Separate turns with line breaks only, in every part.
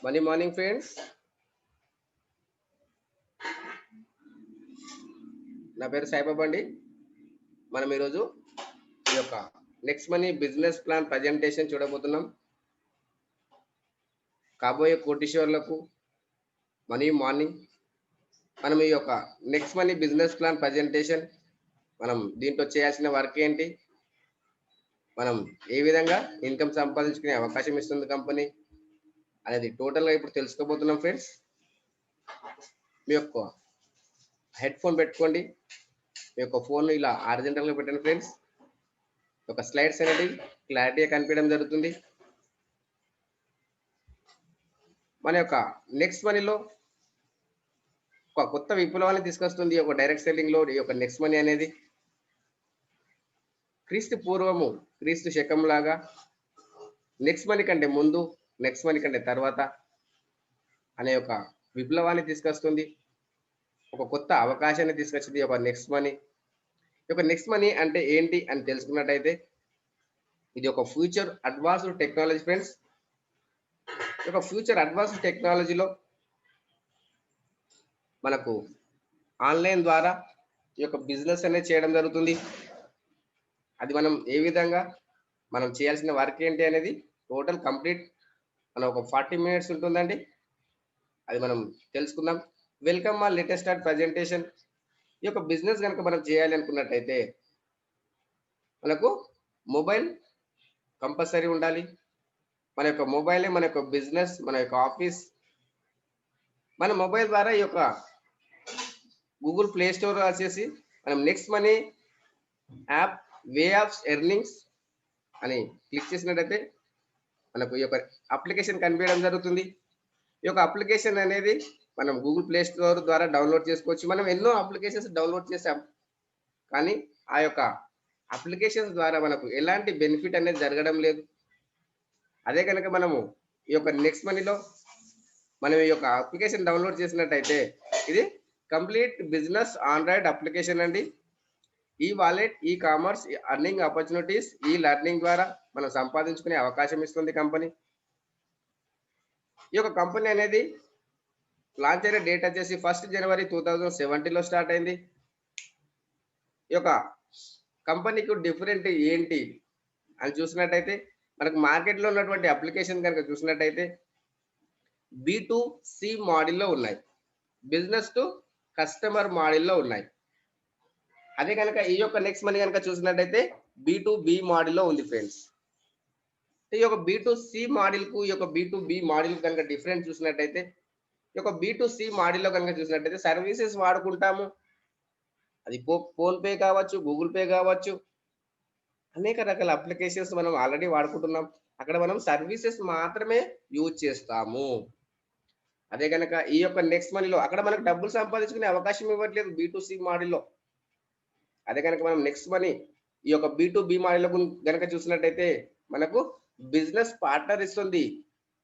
Money morning friends, నా పేరు సాయిబాబా అండి. మనం ఈరోజు ఈ యొక్క next money business plan presentation చూడబోతున్నాం. కాబోయే కోటీశ్వర్లకు మనీ మార్నింగ్ మనం ఈ యొక్క next money business plan presentation మనం దీంట్లో చేయాల్సిన వర్క్ ఏంటి, మనం ఏ విధంగా ఇన్కమ్ సంపాదించుకునే అవకాశం ఇస్తుంది కంపెనీ అనేది టోటల్గా ఇప్పుడు తెలుసుకోబోతున్నాం ఫ్రెండ్స్. మీ యొక్క హెడ్ ఫోన్ పెట్టుకోండి, మీ యొక్క ఫోన్ ఇలా హారిజాంటల్గా పెట్టండి ఫ్రెండ్స్. ఒక స్లైడ్స్ అనేది క్లారిటీగా కనిపించడం జరుగుతుంది. మన యొక్క నెక్స్ట్ మనీలో ఒక కొత్త విప్లవాన్ని తీసుకొస్తుంది ఒక డైరెక్ట్ సెల్లింగ్ లో ఈ యొక్క నెక్స్ట్ మనీ అనేది. క్రీస్తు పూర్వము క్రీస్తు శకం లాగా నెక్స్ట్ మనీ కంటే ముందు, నెక్స్ట్ మనీ కంటే తర్వాత అనే ఒక విప్లవాన్ని తీసుకొస్తుంది, ఒక కొత్త అవకాశాన్ని తీసుకొచ్చింది ఒక నెక్స్ట్ మనీ. ఈ యొక్క నెక్స్ట్ మనీ అంటే ఏంటి అని తెలుసుకున్నట్టయితే, ఇది ఒక ఫ్యూచర్ అడ్వాన్స్డ్ టెక్నాలజీ ఫ్రెండ్స్. ఈ యొక్క ఫ్యూచర్ అడ్వాన్స్డ్ టెక్నాలజీలో మనకు ఆన్లైన్ ద్వారా ఈ యొక్క బిజినెస్ అనేది చేయడం జరుగుతుంది. అది మనం ఏ విధంగా మనం చేయాల్సిన వర్క్ ఏంటి అనేది టోటల్ కంప్లీట్ మనం ఒక 40 minutes ఉంటుందండి, అది మనం తెలుసుకుందాం. వెల్కమ్ మా లేటెస్ట్ స్టార్ట్ ప్రజెంటేషన్. ఈ యొక్క బిజినెస్ కనుక మనం చేయాలి అనుకున్నట్టయితే మనకు మొబైల్ కంపల్సరీ ఉండాలి. మన యొక్క మొబైలే మన యొక్క బిజినెస్, మన యొక్క ఆఫీస్. మన మొబైల్ ద్వారా ఈ యొక్క గూగుల్ ప్లే స్టోర్ వచ్చేసి మనం next money app way of earnings అని క్లిక్ చేసినట్టయితే మనకు ఈ యొక్క అప్లికేషన్ కనిపించడం జరుగుతుంది. ఈ యొక్క అప్లికేషన్ అనేది మనం గూగుల్ ప్లే స్టోర్ ద్వారా డౌన్లోడ్ చేసుకోవచ్చు. మనం ఎన్నో అప్లికేషన్స్ డౌన్లోడ్ చేసాం, కానీ ఆ యొక్క అప్లికేషన్స్ ద్వారా మనకు ఎలాంటి బెనిఫిట్ అనేది జరగడం లేదు. అదే కనుక మనము ఈ యొక్క నెక్స్ట్ మనీలో మనం ఈ యొక్క అప్లికేషన్ డౌన్లోడ్ చేసినట్టయితే ఇది కంప్లీట్ బిజినెస్ ఆండ్రాయిడ్ అప్లికేషన్ అండి. ఈ wallet, e commerce, earning opportunities, ఈ లెర్నింగ్ ద్వారా మనం సంపాదించుకునే అవకాశం ఇస్తుంది కంపెనీ. ఈ యొక్క కంపెనీ అనేది లాంచ్ అయిన డేట్ వచ్చేసి 1 January 2017లో స్టార్ట్ అయింది. ఈ యొక్క కంపెనీకి డిఫరెంట్ ఏంటి అని చూసినట్టయితే, మనకు మార్కెట్లో ఉన్నటువంటి అప్లికేషన్ కనుక చూసినట్టయితే B2C మోడల్లో ఉన్నాయి, బిజినెస్ టు కస్టమర్ మోడల్లో ఉన్నాయి. అదే కనుక ఈ యొక్క నెక్స్ట్ మనీ కనుక చూసినట్టయితే B2B మోడల్లో ఉంది ఫ్రెండ్స్. ఈ యొక్క B2C మోడల్కు ఈ యొక్క B2B మోడల్ కనుక డిఫరెంట్ చూసినట్టయితే, ఈ యొక్క B2C మోడల్లో కనుక చూసినట్టయితే సర్వీసెస్ వాడుకుంటాము. అది ఫోన్ పే కావచ్చు, గూగుల్ పే కావచ్చు, అనేక రకాల అప్లికేషన్స్ మనం ఆల్రెడీ వాడుకుంటున్నాం. అక్కడ మనం సర్వీసెస్ మాత్రమే యూజ్ చేస్తాము. అదే కనుక ఈ యొక్క నెక్స్ట్ మనీలో అక్కడ మనకు డబ్బులు సంపాదించుకునే అవకాశం ఇవ్వట్లేదు B2C మోడల్లో. అదే కనుక మనం నెక్స్ట్ మనీ ఈ యొక్క B2B మోడల్లో కనుక చూసినట్టయితే మనకు బిజినెస్ పార్ట్నర్ ఇస్తుంది,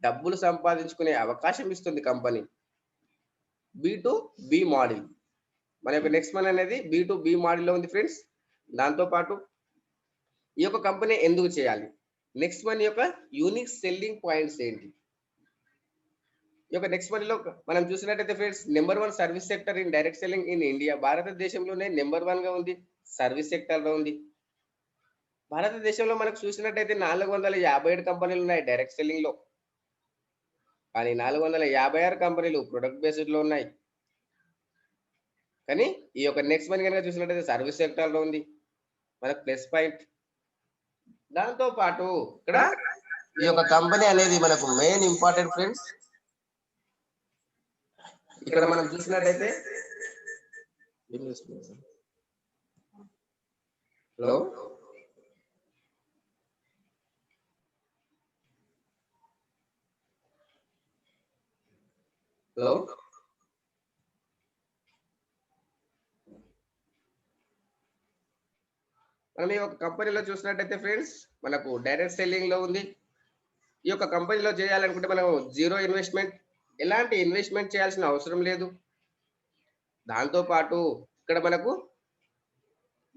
డబ్బులు సంపాదించుకునే అవకాశం ఇస్తుంది కంపెనీ. B2B మోడల్ మన యొక్క నెక్స్ట్ మనీ అనేది B2B మోడల్లో ఉంది ఫ్రెండ్స్. దాంతోపాటు ఈ యొక్క కంపెనీ ఎందుకు చేయాలి, నెక్స్ట్ మనీ యొక్క యూనిక్ సెల్లింగ్ పాయింట్స్ ఏంటి. ఈ యొక్క నెక్స్ట్ మనీలో మనం చూసినట్టయితే friends, number 1 service sector in direct selling in India. భారతదేశంలోనే నెంబర్ 1 గా ఉంది, సర్వీస్ సెక్టర్ లో ఉంది. భారతదేశంలో మనకు చూసినట్టయితే 457 కంపెనీలు ఉన్నాయి డైరెక్ట్ సెల్లింగ్ లో, కానీ 456 కంపెనీలు ప్రొడక్ట్ బేస్డ్ లో ఉన్నాయి. కానీ ఈ యొక్క నెక్స్ట్ మనీ కనుక చూసినట్టయితే సర్వీస్ సెక్టర్ లో ఉంది, మనకు ప్లస్ పాయింట్. దాంతో పాటు ఇక్కడ ఈ యొక్క కంపెనీ అనేది మనకు మెయిన్ ఇంపార్టెంట్ ఫ్రెండ్స్. ఇక్కడ మనం చూసినట్టయితే హలో హలో మనం ఈ యొక్క కంపెనీలో చూసినట్టయితే ఫ్రెండ్స్ మనకు డైరెక్ట్ సెల్లింగ్ లో ఉంది. ఈ యొక్క కంపెనీలో చేయాలనుకుంటే మనం జీరో ఇన్వెస్ట్మెంట్, ఎలాంటి ఇన్వెస్ట్మెంట్ చేయాల్సిన అవసరం లేదు. దాంతోపాటు ఇక్కడ మనకు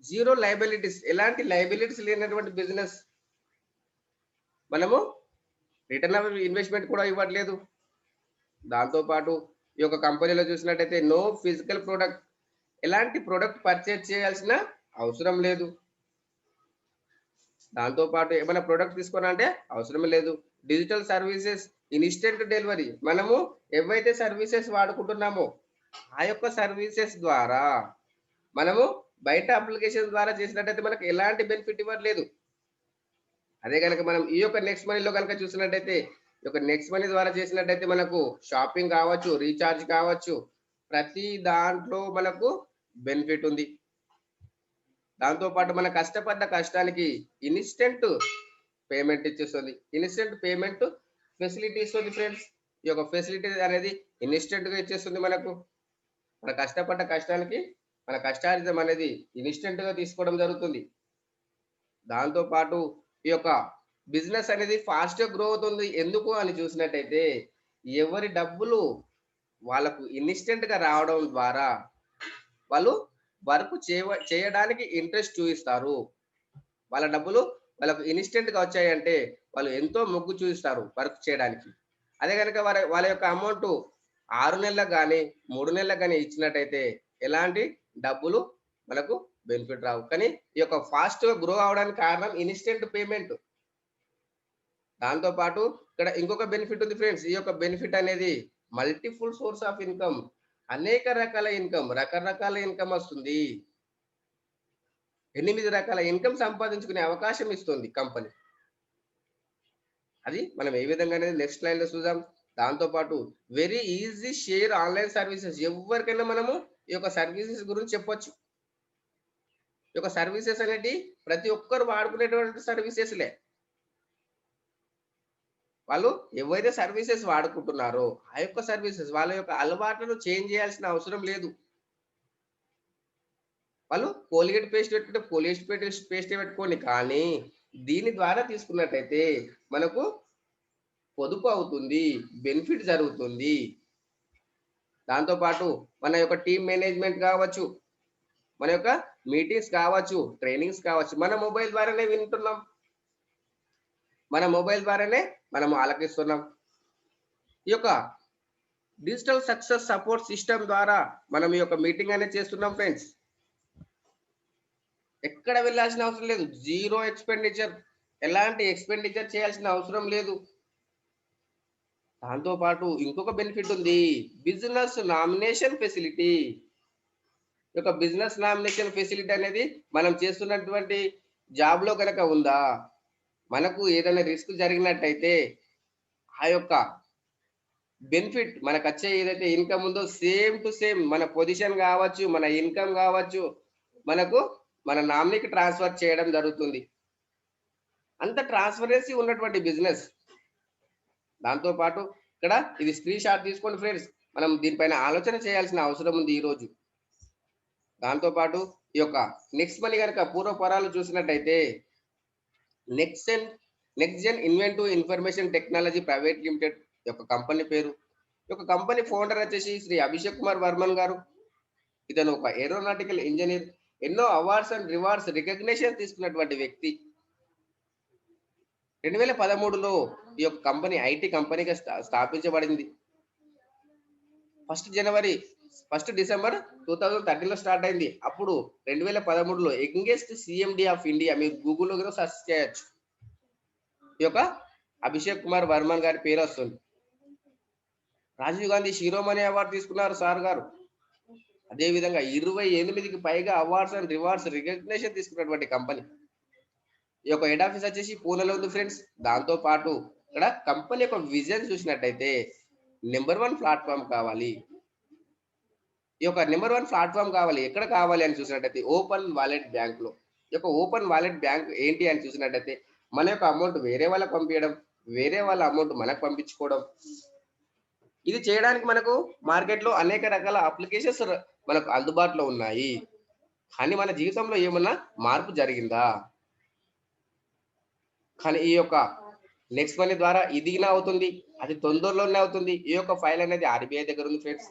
జీరో లయబిలిటీస్, ఎలాంటి లయబిలిటీస్ లేనటువంటి బిజినెస్. మనము రిటర్న్ ఆఫ్ ఇన్వెస్ట్మెంట్ కూడా ఇవ్వట్లేదు. దాంతో పాటు ఈ యొక్క కంపెనీలో చూసినట్టయితే నో ఫిజికల్ ప్రొడక్ట్, ఎలాంటి ప్రొడక్ట్ పర్చేజ్ చేయాల్సిన అవసరం లేదు. దాంతో పాటు ఏమైనా ప్రొడక్ట్ తీసుకోవాలంటే అవసరమే లేదు. Digital services, instant delivery. మనము ఏవైతే సర్వీసెస్ వాడుకుంటున్నామో ఆ యొక్క సర్వీసెస్ ద్వారా మనము బయట అప్లికేషన్ ద్వారా చేసినట్టయితే మనకు ఎలాంటి బెనిఫిట్ ఇవ్వట్లేదు. అదే కనుక మనం ఈ యొక్క నెక్స్ట్ మనీలో కనుక చూసినట్టయితే ఈ యొక్క నెక్స్ట్ మనీ ద్వారా చేసినట్టయితే మనకు షాపింగ్ కావచ్చు, రీఛార్జ్ కావచ్చు, ప్రతి దాంట్లో మనకు బెనిఫిట్ ఉంది. దాంతో పాటు మన కష్టపడ్డ కష్టానికి ఇన్స్టెంట్ పేమెంట్ ఇచ్చేస్తుంది. ఇన్స్టెంట్ పేమెంట్ ఫెసిలిటీ ఇస్తుంది ఫ్రెండ్స్. ఈ యొక్క ఫెసిలిటీ అనేది ఇన్స్టెంట్ గా ఇచ్చేస్తుంది మనకు. మన కష్టపడ్డ కష్టానికి మన కష్టార్జితం అనేది ఇన్స్టెంట్ గా తీసుకోవడం జరుగుతుంది. దాంతో పాటు ఈ యొక్క బిజినెస్ అనేది ఫాస్ట్ గా గ్రో అవుతుంది. ఎందుకు అని చూసినట్టయితే ఎవరి డబ్బులు వాళ్ళకు ఇన్స్టెంట్ గా రావడం ద్వారా వాళ్ళు వర్క్ చేయడానికి ఇంట్రెస్ట్ చూపిస్తారు. వాళ్ళ డబ్బులు వాళ్ళకు ఇన్స్టెంట్ గా వచ్చాయంటే వాళ్ళు ఎంతో మొగ్గు చూపిస్తారు వర్క్ చేయడానికి. అదే కనుక వాళ్ళ యొక్క అమౌంట్ 6 నెలలకు కానీ 3 నెలలకు కానీ ఇచ్చినట్టయితే ఎలాంటి డబ్బులు మనకు బెనిఫిట్ రావు. కానీ ఈ యొక్క ఫాస్ట్ గా గ్రో అవడానికి కారణం ఇన్స్టెంట్ పేమెంట్. దాంతో పాటు ఇక్కడ ఇంకొక బెనిఫిట్ ఉంది ఫ్రెండ్స్. ఈ యొక్క బెనిఫిట్ అనేది మల్టిపుల్ సోర్స్ ఆఫ్ ఇన్కమ్, అనేక రకాల ఇన్కమ్, రకరకాల ఇన్కమ్ వస్తుంది. 8 రకాల ఇన్కమ్ సంపాదించుకునే అవకాశం ఇస్తుంది కంపెనీ. అది మనం ఏ విధంగా అనేది నెక్స్ట్ లైన్ లో చూద్దాం. దాంతో పాటు very easy share online services. ఎవరికైనా మనము ఈ యొక్క సర్వీసెస్ గురించి చెప్పొచ్చు. ఈ యొక్క సర్వీసెస్ అనేటి ప్రతి ఒక్కరు వాడుకునేటువంటి సర్వీసెస్లే. వాళ్ళు ఏవైతే సర్వీసెస్ వాడుకుంటున్నారో ఆ యొక్క సర్వీసెస్ వాళ్ళ యొక్క అలవాట్లను చేంజ్ చేయాల్సిన అవసరం లేదు. వాళ్ళు కోల్గేట్ పేస్ట్ పెట్టుకుంటే కోల్గేట్ పేస్ట్ పెట్టుకోండి, కానీ దీని ద్వారా తీసుకున్నట్టయితే మనకు పొదుపు అవుతుంది, బెనిఫిట్ జరుగుతుంది. దాంతో పాటు మన యొక్క టీమ్ మేనేజ్మెంట్ కావచ్చు, మన యొక్క మీటింగ్స్ కావచ్చు, ట్రైనింగ్స్ కావచ్చు, మన మొబైల్ ద్వారానే వింటున్నాం, మన మొబైల్ ద్వారానే మనం ఆలకిస్తున్నాం. ఈ యొక్క డిజిటల్ సక్సెస్ సపోర్ట్ సిస్టమ్ ద్వారా మనం ఈ యొక్క మీటింగ్ అనేది చేస్తున్నాం ఫ్రెండ్స్. ఎక్కడ వెళ్ళాల్సిన అవసరం లేదు, జీరో ఎక్స్పెండిచర్, ఎలాంటి ఎక్స్పెండిచర్ చేయాల్సిన అవసరం లేదు. దాంతో పాటు ఇంకొక బెనిఫిట్ ఉంది, బిజినెస్ నామినేషన్ ఫెసిలిటీ. ఈ యొక్క బిజినెస్ నామినేషన్ ఫెసిలిటీ అనేది మనం చేస్తున్నటువంటి జాబ్ లో కనుక ఉందా, మనకు ఏదైనా రిస్క్ జరిగినట్టయితే ఆ యొక్క బెనిఫిట్ మనకు వచ్చే ఏదైతే ఇన్కమ్ ఉందో సేమ్ టు సేమ్ మన పొజిషన్ కావచ్చు, మన ఇన్కమ్ కావచ్చు, మనకు మన నామినీకి ట్రాన్స్ఫర్ చేయడం జరుగుతుంది. అంత ట్రాన్స్పరెన్సీ ఉన్నటువంటి బిజినెస్. దాంతో పాటు ఇక్కడ ఇది స్క్రీన్ షాట్ తీసుకోండి ఫ్రెండ్స్. మనం దీనిపైన ఆలోచన చేయాల్సిన అవసరం ఉంది ఈ రోజు. దాంతో పాటు ఈ యొక్క నెక్స్ట్ మనీ కనుక పూర్వపరాలు చూసినట్టయితే next gen inventive information technology private limited యొక్క కంపెనీ పేరు. ఈ యొక్క కంపెనీ ఫౌండర్ వచ్చేసి శ్రీ అభిషేక్ కుమార్ వర్మన్ గారు. ఇతను ఒక ఏరోనాటికల్ ఇంజనీర్, ఎన్నో అవార్డ్స్ అండ్ రివార్డ్స్ రికగ్నిషన్ తీసుకున్నటువంటి వ్యక్తి. 2013లో ఈ యొక్క కంపెనీ ఐటీ కంపెనీగా స్థాపించబడింది. 1 డిసెంబర్ 2013లో స్టార్ట్ అయింది. అప్పుడు 2013లో యంగెస్ట్ సిఎండి ఆఫ్ ఇండియా, మీరు గూగుల్లో కూడా సెర్చ్ చేయొచ్చు, ఈ యొక్క అభిషేక్ కుమార్ వర్మన్ గారి పేరు వస్తుంది. రాజీవ్ గాంధీ శిరోమణి అవార్డు తీసుకున్నారు సార్ గారు. అదే విధంగా 28కి పైగా అవార్డ్స్ అండ్ రివార్డ్స్ రికగ్నిషన్ తీసుకున్నటువంటి కంపెనీ. ఈ యొక్క హెడ్ ఆఫీస్ వచ్చేసి పూణేలో ఉంది ఫ్రెండ్స్. దాంతో పాటు ఇక్కడ కంపెనీ యొక్క విజన్ చూసినట్టయితే నెంబర్ 1 ప్లాట్ఫామ్ కావాలి. ఈ యొక్క నెంబర్ 1 ప్లాట్ఫామ్ కావాలి, ఎక్కడ కావాలి అని చూసినట్టయితే ఓపెన్ వాలెట్ బ్యాంక్ లో. ఈ యొక్క ఓపెన్ వాలెట్ బ్యాంక్ ఏంటి అని చూసినట్టయితే మన యొక్క అమౌంట్ వేరే వాళ్ళకి పంపించడం, వేరే వాళ్ళ అమౌంట్ మనకు పంపించుకోవడం. ఇది చేయడానికి మనకు మార్కెట్ లో అనేక రకాల అప్లికేషన్స్ మనకు అందుబాటులో ఉన్నాయి. కానీ మన జీవితంలో ఏమన్నా మార్పు జరిగిందా? కానీ ఈ యొక్క నెక్స్ట్ మనీ ద్వారా ఇదిగినా అవుతుంది, అది తొందరలోనే అవుతుంది. ఈ యొక్క ఫైల్ అనేది ఆర్బీఐ దగ్గర ఉంది ఫ్రెండ్స్.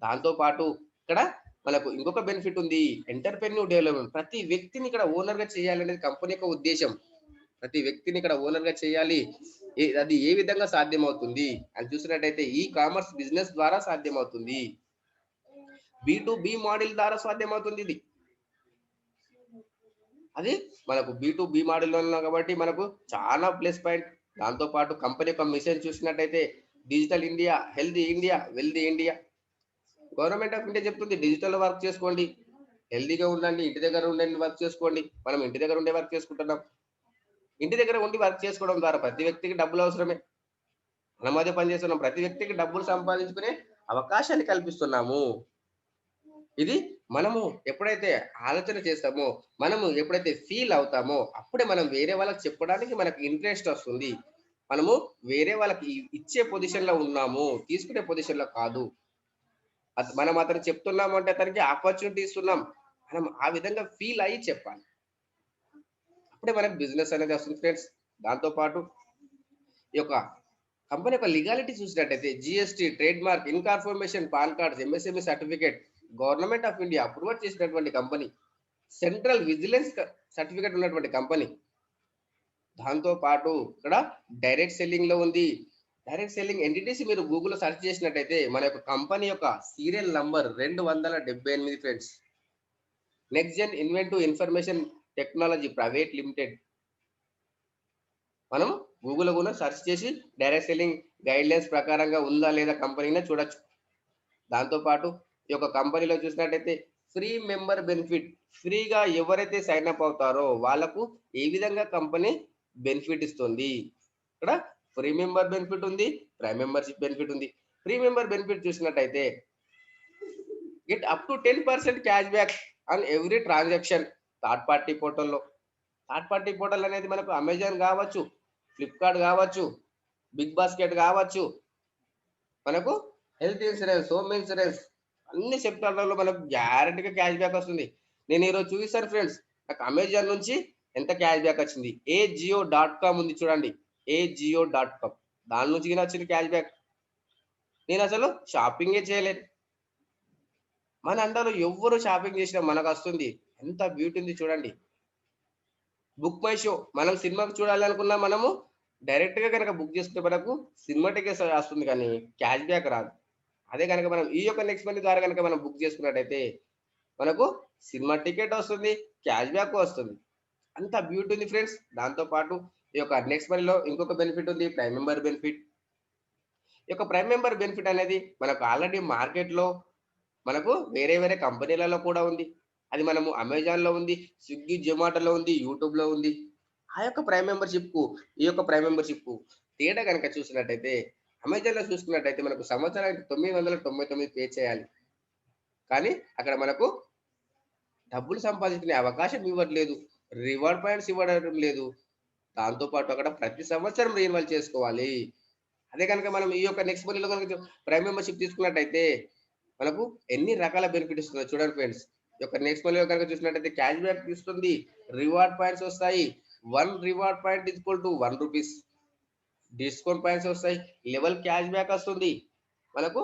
దాంతో పాటు ఇక్కడ మనకు ఇంకొక బెనిఫిట్ ఉంది, ఎంటర్‌ప్రెన్యూర్ డెవలప్‌మెంట్. ప్రతి వ్యక్తిని ఇక్కడ ఓనర్ గా చేయాలనేది కంపెనీ యొక్క ఉద్దేశం. ప్రతి వ్యక్తిని ఇక్కడ ఓనర్ గా చేయాలి. అది ఏ విధంగా సాధ్యమవుతుంది అని చూసినట్టయితే ఈ కామర్స్ బిజినెస్ ద్వారా సాధ్యమవుతుంది. బి మోడల్ ద్వారా సాధ్యమవుతుంది ఇది. అది మనకు బి మోడల్లో ఉన్నాం కాబట్టి మనకు చాలా ప్లస్ పాయింట్. దాంతో పాటు కంపెనీ యొక్క మిషన్ చూసినట్టయితే digital India, healthy India, wealthy India. Government of India చెప్తుంది డిజిటల్ వర్క్ చేసుకోండి, హెల్తీగా ఉండండి, ఇంటి దగ్గర ఉండండి, వర్క్ చేసుకోండి. మనం ఇంటి దగ్గర ఉండే వర్క్ చేసుకుంటున్నాం. ఇంటి దగ్గర ఉండి వర్క్ చేసుకోవడం ద్వారా ప్రతి వ్యక్తికి డబ్బులు అవసరమే. మనం అదే పని చేస్తున్నాం. ప్రతి వ్యక్తికి డబ్బులు సంపాదించుకునే అవకాశాన్ని కల్పిస్తున్నాము. ఇది మనము ఎప్పుడైతే ఆలోచన చేస్తామో, మనము ఎప్పుడైతే ఫీల్ అవుతామో, అప్పుడే మనం వేరే వాళ్ళకి చెప్పడానికి మనకు ఇంట్రెస్ట్ వస్తుంది. మనము వేరే వాళ్ళకి ఇచ్చే పొజిషన్ లో ఉన్నాము, తీసుకునే పొజిషన్ లో కాదు. మనం అతను చెప్తున్నాము అంటే అతనికి ఆపర్చునిటీ ఇస్తున్నాం. మనం ఆ విధంగా ఫీల్ అయ్యి చెప్పాలి. అప్పుడే మనకు బిజినెస్ అనేది వస్తుంది ఫ్రెండ్స్. దాంతో పాటు ఈ యొక్క కంపెనీ యొక్క లీగాలిటీ చూసినట్టయితే GST, trade mark, incorporation, PAN cards, MSME certificate, government of India approval చేసినటువంటి కంపెనీ, సెంట్రల్ విజిలెన్స్ సర్టిఫికేట్ ఉన్నటువంటి కంపెనీ. దాంతో పాటు ఇక్కడ డైరెక్ట్ సెల్లింగ్ లో ఉంది. డైరెక్ట్ సెల్లింగ్ ఎంటిటీస్ మీరు గూగుల్లో సెర్చ్ చేసినట్టయితే మన యొక్క కంపెనీ యొక్క serial number 278 friends. Next gen inventive information technology private limited. మనం గూగుల్ కూడా సెర్చ్ చేసి డైరెక్ట్ సెల్లింగ్ గైడ్ లైన్స్ ప్రకారంగా ఉందా లేదా కంపెనీనే చూడొచ్చు. దాంతో పాటు ఈ యొక్క కంపెనీలో చూసినట్టయితే ఫ్రీ మెంబర్ బెనిఫిట్, ఫ్రీగా ఎవరైతే సైన్ అప్ అవుతారో వాళ్ళకు ఏ విధంగా కంపెనీ బెనిఫిట్ ఇస్తుంది. ఇక్కడ ఫ్రీ మెంబర్ బెనిఫిట్ ఉంది, ప్రైమ్ మెంబర్షిప్ బెనిఫిట్ ఉంది. ఫ్రీ మెంబర్ బెనిఫిట్ చూసినట్టయితే get up to 10% cash back on every transaction. Third party పోర్టల్లో, థర్డ్ పార్టీ పోర్టల్ అనేది మనకు అమెజాన్ కావచ్చు, ఫ్లిప్కార్ట్ కావచ్చు, బిగ్ బాస్కెట్ కావచ్చు, మనకు హెల్త్ ఇన్సూరెన్స్, హోమ్ ఇన్సూరెన్స్, అన్ని సెక్టార్లలో మనకు గ్యారెంటీగా క్యాష్ బ్యాక్ వస్తుంది. నేను ఈరోజు చూపిస్తాను ఫ్రెండ్స్, నాకు అమెజాన్ నుంచి ఎంత క్యాష్ బ్యాక్ వచ్చింది. AJIO.com ఉంది చూడండి, AJIO.com, దాని నుంచి వచ్చింది క్యాష్ బ్యాక్. నేను అసలు షాపింగే చేయలేదు. మన అందరూ ఎవ్వరు షాపింగ్ చేసినా మనకు వస్తుంది. ఎంత బ్యూటీ ఉంది చూడండి. బుక్ మై షో, మనం సినిమాకి చూడాలనుకున్నా మనము డైరెక్ట్ గా కనుక బుక్ చేసుకుంటే మనకు సినిమా టికెట్స్ వస్తుంది కానీ క్యాష్ బ్యాక్ రాదు. అదే కనుక మనం ఈ యొక్క నెక్స్ట్ మనీ ద్వారా కనుక మనం బుక్ చేసుకున్నట్టయితే మనకు సినిమా టికెట్ వస్తుంది, క్యాష్ బ్యాక్ వస్తుంది. అంత బ్యూటీ ఉంది ఫ్రెండ్స్. దాంతో పాటు ఈ యొక్క నెక్స్ట్ మనీలో ఇంకొక బెనిఫిట్ ఉంది, ప్రైమ్ మెంబర్ బెనిఫిట్. ఈ యొక్క ప్రైమ్ మెంబర్ బెనిఫిట్ అనేది మనకు ఆల్రెడీ మార్కెట్ లో మనకు వేరే వేరే కంపెనీలలో కూడా ఉంది. అది మనము అమెజాన్ లో ఉంది, స్విగ్గీ జొమాటోలో ఉంది, యూట్యూబ్ లో ఉంది. ఆ యొక్క ప్రైమ్ మెంబర్షిప్ కు ఈ యొక్క ప్రైమ్ మెంబర్షిప్ కు తేడా కనుక చూసినట్టయితే అమెజాన్ లో చూసుకున్నట్టయితే మనకు సంవత్సరానికి 999 పే చేయాలి. కానీ అక్కడ మనకు డబ్బులు సంపాదించుకునే అవకాశం ఇవ్వట్లేదు, రివార్డ్ పాయింట్స్ ఇవ్వడం లేదు. దాంతో పాటు అక్కడ ప్రతి సంవత్సరం రీన్వాల్ చేసుకోవాలి. అదే కనుక మనం ఈ యొక్క నెక్స్ట్ మనీలో కనుక ప్రైమ్ మెంబర్షిప్ తీసుకున్నట్టయితే మనకు ఎన్ని రకాల బెనిఫిట్ ఇస్తుందో చూడండి ఫ్రెండ్స్. ఈ యొక్క నెక్స్ట్ మనీలో కనుక చూసినట్టయితే క్యాష్ బ్యాక్ ఇస్తుంది, రివార్డ్ పాయింట్స్ వస్తాయి. 1 reward point is equal to 1 rupees. Discount points వస్తాయి, లెవెల్ క్యాష్ బ్యాక్ వస్తుంది. మనకు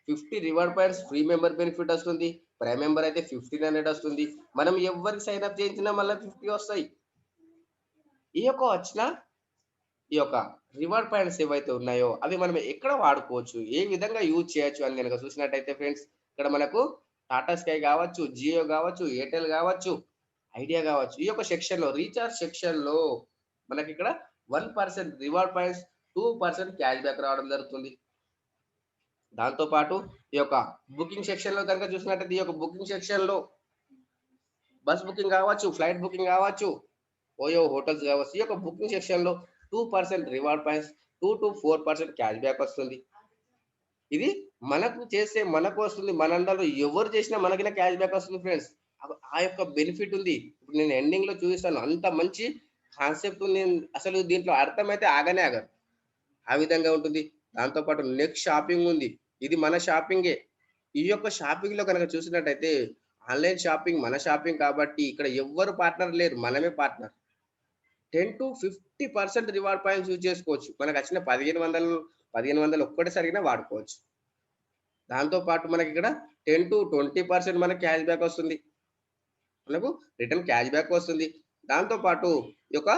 50 reward points free member benefit వస్తుంది. ప్రైమ్ మెంబర్ అయితే 1500 వస్తుంది. మనం ఎవరికి సైన్ అప్ చేయించినా మళ్ళీ 50 వస్తాయి. ఈ యొక్క వచ్చిన ఈ యొక్క రివార్డ్ పాయింట్స్ ఏవైతే ఉన్నాయో అవి మనం ఎక్కడ వాడుకోవచ్చు, ఏ విధంగా యూజ్ చేయొచ్చు అని కనుక చూసినట్టయితే ఫ్రెండ్స్, ఇక్కడ మనకు టాటా స్కై కావచ్చు, జియో కావచ్చు, ఎయిర్టెల్ కావచ్చు, ఐడియా కావచ్చు. ఈ యొక్క సెక్షన్ లో రీఛార్జ్ సెక్షన్ లో మనకి ఇక్కడ 1% రివార్డ్ పాయింట్స్, 2% క్యాష్ బ్యాక్ రావడం జరుగుతుంది. దాంతో పాటు ఈ యొక్క బుకింగ్ సెక్షన్ లో కనుక చూసినట్టయితే ఈ యొక్క బుకింగ్ సెక్షన్ లో బస్ బుకింగ్ కావచ్చు, ఫ్లైట్ బుకింగ్ కావచ్చు, ఓయో హోటల్స్ కావచ్చు, ఈ యొక్క బుకింగ్ సెక్షన్ లో 2% reward points, 2 to 4% cash back వస్తుంది. ఇది మనకు చేస్తే మనకు వస్తుంది, మనందరూ ఎవరు చేసినా మనకినా క్యాష్ బ్యాక్ వస్తుంది ఫ్రెండ్స్. ఆ యొక్క బెనిఫిట్ ఉంది. ఇప్పుడు నేను ఎండింగ్ లో చూపిస్తాను, అంత మంచి కాన్సెప్ట్ ఉంది. అసలు దీంట్లో అర్థమైతే ఆగనే ఆగదు, ఆ విధంగా ఉంటుంది. దాంతో పాటు నెక్స్ట్ షాపింగ్ ఉంది, ఇది మన షాపింగే. ఈ యొక్క షాపింగ్ లో కనుక చూసినట్టయితే ఆన్లైన్ షాపింగ్ మన షాపింగ్ కాబట్టి ఇక్కడ ఎవ్వరు పార్ట్నర్ లేరు, మనమే partner. 10 to 50% reward points use చేసుకోవచ్చు. మనకు వచ్చిన 1500 ఒక్కటేసరిగా వాడుకోవచ్చు. దాంతో పాటు మనకి ఇక్కడ 10 to 20% మనకి క్యాష్ బ్యాక్ వస్తుంది, మనకు రిటర్న్ క్యాష్ బ్యాక్ వస్తుంది. దాంతో పాటు ఈ యొక్క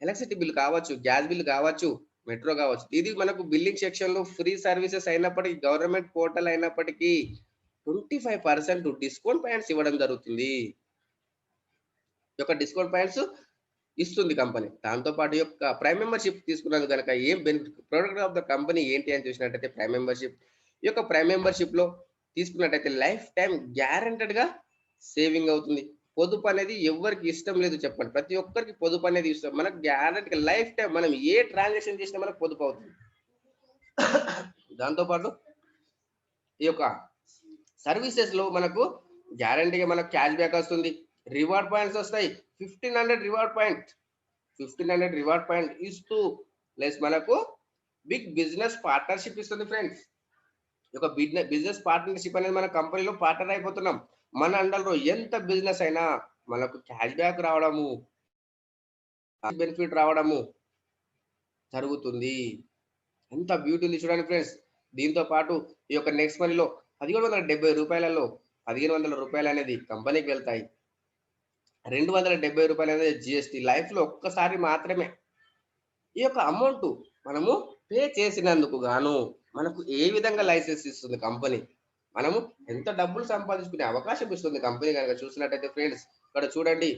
ఎలక్ట్రిసిటీ బిల్ కావచ్చు, గ్యాస్ బిల్ కావచ్చు, మెట్రో కావచ్చు. ఇది మనకు బిల్లింగ్ సెక్షన్‌లో ఫ్రీ సర్వీసెస్ అయినప్పటికీ, గవర్నమెంట్ పోర్టల్ అయినప్పటికీ 25% డిస్కౌంట్ పాయింట్స్ ఇవ్వడం జరుగుతుంది. ఈ యొక్క డిస్కౌంట్ పాయింట్స్ ఇస్తుంది కంపెనీ. దాంతో పాటు ఈ యొక్క ప్రైమ్ మెంబర్‌షిప్ తీసుకున్నందుకు గనక ఏం benefit product of the company ఏంటి అని చూసినట్టయితే ప్రైమ్ మెంబర్‌షిప్. ఈ యొక్క ప్రైమ్ మెంబర్‌షిప్‌లో తీసుకున్నట్టయితే లైఫ్ టైమ్ గ్యారంటెడ్‌గా సేవింగ్ అవుతుంది. పొదుపు అనేది ఎవ్వరికి ఇష్టం లేదు చెప్పండి. ప్రతి ఒక్కరికి పొదుపు అనేది ఇష్టం. మనకు గ్యారంటీగా లైఫ్ టైమ్ మనం ఏ ట్రాన్సాక్షన్ చేసినా మనకు పొదుపు అవుతుంది. దాంతో పాటు ఈ యొక్క సర్వీసెస్‌లో మనకు గ్యారంటీగా మనకు క్యాష్ బ్యాక్ వస్తుంది. రివార్డ్ పాయింట్స్ వస్తాయి. 1500 రివార్డ్ పాయింట్ ఇస్తూ ప్లస్ మనకు బిగ్ బిజినెస్ పార్ట్నర్‌షిప్ ఇస్తుంది ఫ్రెండ్స్. ఈ యొక్క బిజినెస్ పార్ట్నర్‌షిప్ అనేది మన కంపెనీలో పార్ట్నర్ అయిపోతున్నాం. మన అండర్‌లో ఎంత బిజినెస్ అయినా మనకు క్యాష్ బ్యాక్ రావడము, బెనిఫిట్ రావడము జరుగుతుంది. ఎంత బ్యూటీ ఉంది చూడండి ఫ్రెండ్స్. దీంతో పాటు ఈ యొక్క నెక్స్ట్ మనీలో రూ. 1770 అనేది కంపెనీకి వెళ్తాయి. రూ. 270 అనేది జీఎస్టీ. లైఫ్‌లో ఒక్కసారి మాత్రమే ఈ యొక్క అమౌంట్ మనము పే చేసినందుకు గాను మనకు ఏ విధంగా లైసెన్స్ ఇస్తుంది కంపెనీ. మనము ఎంత డబ్బులు సంపాదించుకునే అవకాశం ఇస్తుంది కంపెనీ గనక చూసినట్టయితే ఫ్రెండ్స్. ఇక్కడ చూడండి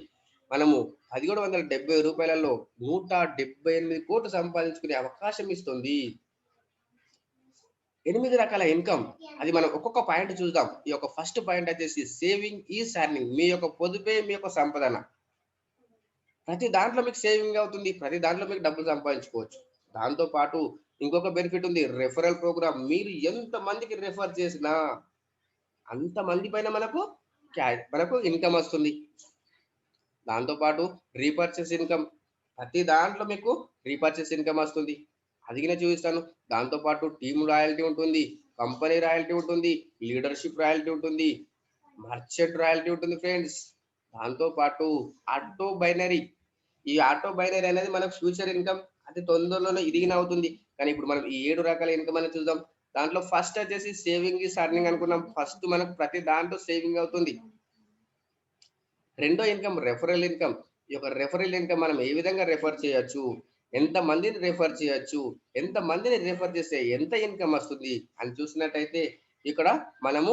మనము రూ. 1770 178 సంపాదించుకునే అవకాశం ఇస్తుంది. 8 రకాల ఇన్కమ్. అది మనం ఒక్కొక్క పాయింట్ చూద్దాం. ఈ యొక్క ఫస్ట్ పాయింట్ వచ్చేసి సేవింగ్ ఈజ్ ఎర్నింగ్. మీ యొక్క పొదుపే మీ యొక్క సంపదన. ప్రతి దాంట్లో మీకు సేవింగ్ అవుతుంది. ప్రతి దాంట్లో మీకు డబ్బులు సంపాదించుకోవచ్చు. దాంతో పాటు ఇంకొక బెనిఫిట్ ఉంది. Referral program. మీరు ఎంత మందికి రెఫర్ చేసినా అంత మంది పైన మనకు ఇన్కమ్ వస్తుంది. దాంతో పాటు రీపర్చేస్ ఇన్కమ్. ప్రతి దాంట్లో మీకు రీపర్చేస్ ఇన్కమ్ వస్తుంది. అది గిన చూపిస్తాను. దాంతో పాటు టీమ్ రాయల్టీ ఉంటుంది, కంపెనీ రాయల్టీ ఉంటుంది, లీడర్షిప్ రాయల్టీ ఉంటుంది, మర్చెంట్ రాయల్టీ ఉంటుంది ఫ్రెండ్స్. దాంతో పాటు ఆటో బైనరీ. ఈ ఆటో బైనరీ అనేది మనకు ఫ్యూచర్ ఇన్కమ్ అతి తొందరలోనే ఇరిగిన అవుతుంది. కానీ ఇప్పుడు మనం ఈ 7 రకాల ఇన్కమ్ అనేది చూద్దాం. దాంట్లో ఫస్ట్ వచ్చేసి సేవింగ్ ఈజ్ ఎర్నింగ్ అనుకున్నాం. ఫస్ట్ మనకు ప్రతి దాంట్లో సేవింగ్ అవుతుంది. రెండో ఇన్కమ్ రెఫరల్ ఇన్కమ్. ఈ యొక్క రెఫరల్ ఇన్కమ్ మనం ఏ విధంగా రెఫర్ చేయొచ్చు, ఎంత మందిని రెఫర్ చేయొచ్చు, ఎంత మందిని రెఫర్ చేస్తే ఎంత ఇన్కమ్ వస్తుంది అని చూసినట్టయితే ఇక్కడ మనము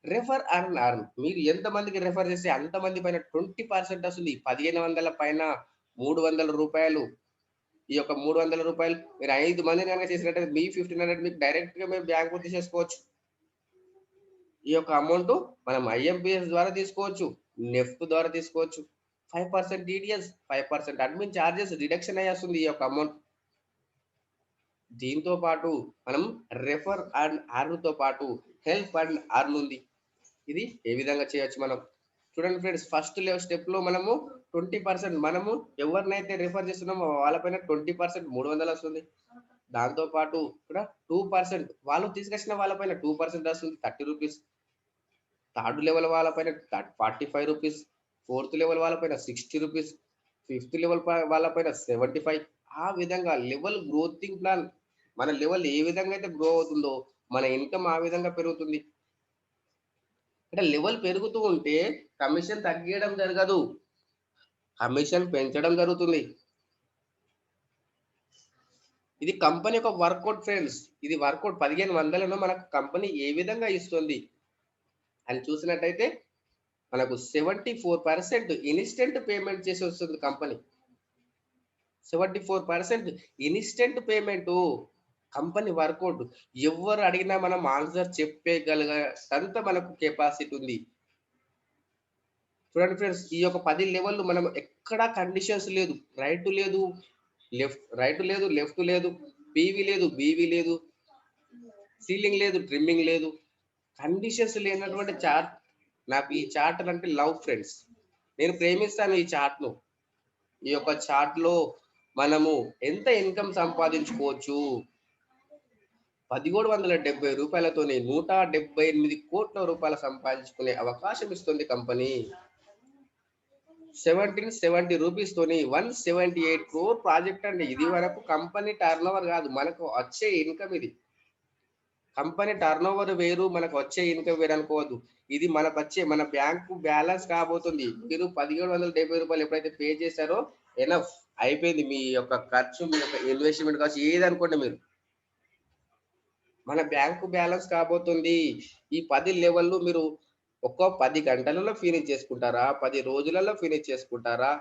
రెఫర్ అర్న్. మీరు ఎంత మందికి రెఫర్ చేస్తే అంత మంది పైన 20% వస్తుంది. 1500 పైన రూ. 300. ఈ యొక్క రూ. 300 మీరు 5 మందిని కనుక చేసినట్టయితే మీ 1500 మీకు డైరెక్ట్ గా మేము బ్యాంకు తీసేసుకోవచ్చు. ఈ యొక్క అమౌంట్ మనం ఐఎంపిఎస్ ద్వారా తీసుకోవచ్చు, నెఫ్ట్ ద్వారా తీసుకోవచ్చు. 5% టీడీఎస్, 5% అడ్మిన్ చార్జెస్ డిడక్షన్ అయ్యేస్తుంది ఈ యొక్క అమౌంట్. దీంతో పాటు మనం రెఫర్ అండ్ అర్న్ తో పాటు హెల్ప్ అండ్ అర్న్ ఉంది. ఇది ఏ విధంగా చేయొచ్చు మనం చూడండి ఫ్రెండ్స్. ఫస్ట్ స్టెప్ లో మనము 20% మనము ఎవరినైతే రిఫర్ చేస్తున్నామో వాళ్ళపైన 20% 300 వస్తుంది. దాంతో పాటు ఇక్కడ 2% వాళ్ళు తీసుకొచ్చిన వాళ్ళపైన 2% వస్తుంది, 30 రూపీస్. థర్డ్ లెవెల్ వాళ్ళపైన 45 రూపీస్, ఫోర్త్ లెవెల్ వాళ్ళపైన 60 రూపీస్, ఫిఫ్త్ లెవెల్ వాళ్ళపైన 75. ఆ విధంగా లెవెల్ గ్రోతింగ్ ప్లాన్. మన లెవెల్ ఏ విధంగా అయితే గ్రో అవుతుందో మన ఇన్కమ్ ఆ విధంగా పెరుగుతుంది. అంటే లెవెల్ పెరుగుతూ ఉంటే కమిషన్ తగ్గడం జరగదు, కమిషన్ పెంచడం జరుగుతుంది. ఇది కంపెనీ యొక్క వర్కౌట్ ఫ్రెండ్స్. ఇది వర్కౌట్ 1500ను మనకు కంపెనీ ఏ విధంగా ఇస్తుంది అని చూసినట్టయితే మనకు 74% ఇన్స్టెంట్ పేమెంట్ చేసి వస్తుంది company. 74% instant payment company workout. ఎవరు అడిగినా మనం ఆన్సర్ చెప్పగలిగేంత మనకు కెపాసిటీ ఉంది. చూడండి ఫ్రెండ్స్, ఈ యొక్క 10 లెవెల్ మనం ఎక్కడా కండిషన్స్ లేదు. రైట్ లేదు, లెఫ్ట్ లేదు, పీవీ లేదు, బీవీ లేదు, సీలింగ్ లేదు, ట్రిమ్మింగ్ లేదు. కండిషన్స్ లేనటువంటి చార్ట్. నాకు ఈ చార్ట్ అంటే లవ్ ఫ్రెండ్స్. నేను ప్రేమిస్తాను ఈ చార్ట్ ను. ఈ యొక్క చార్ట్ లో మనము ఎంత ఇన్కమ్ సంపాదించుకోవచ్చు. 1770 రూపాయలతోనే 178 కోట్ల రూపాయలు సంపాదించుకునే అవకాశం ఇస్తుంది కంపెనీ. 1770 రూపీస్ తోని 178 crore ప్రాజెక్ట్ అండి. ఇది వరకు కంపెనీ టర్న్ ఓవర్ కాదు, మనకు వచ్చే ఇన్కమ్. ఇది కంపెనీ టర్న్ ఓవర్ వేరు, మనకు వచ్చే ఇన్కమ్ వేరు అనుకోవద్దు. ఇది మనకు వచ్చే మన బ్యాంకు బ్యాలెన్స్ కాబోతుంది. మీరు 1770 రూపాయలు ఎప్పుడైతే పే చేశారో ఎనఫ్. అయిపోయింది. మీ యొక్క ఖర్చు, మీ యొక్క ఇన్వెస్ట్‌మెంట్ కావచ్చు ఏదనుకోండి మీరు. మన బ్యాంకు బ్యాలెన్స్ కాబోతుంది. ఈ 10 లెవెల్‌లు మీరు ఒక్క 10 గంటలలో ఫినిష్ చేసుకుంటారా? 10 రోజులలో ఫినిష్ చేసుకుంటారా?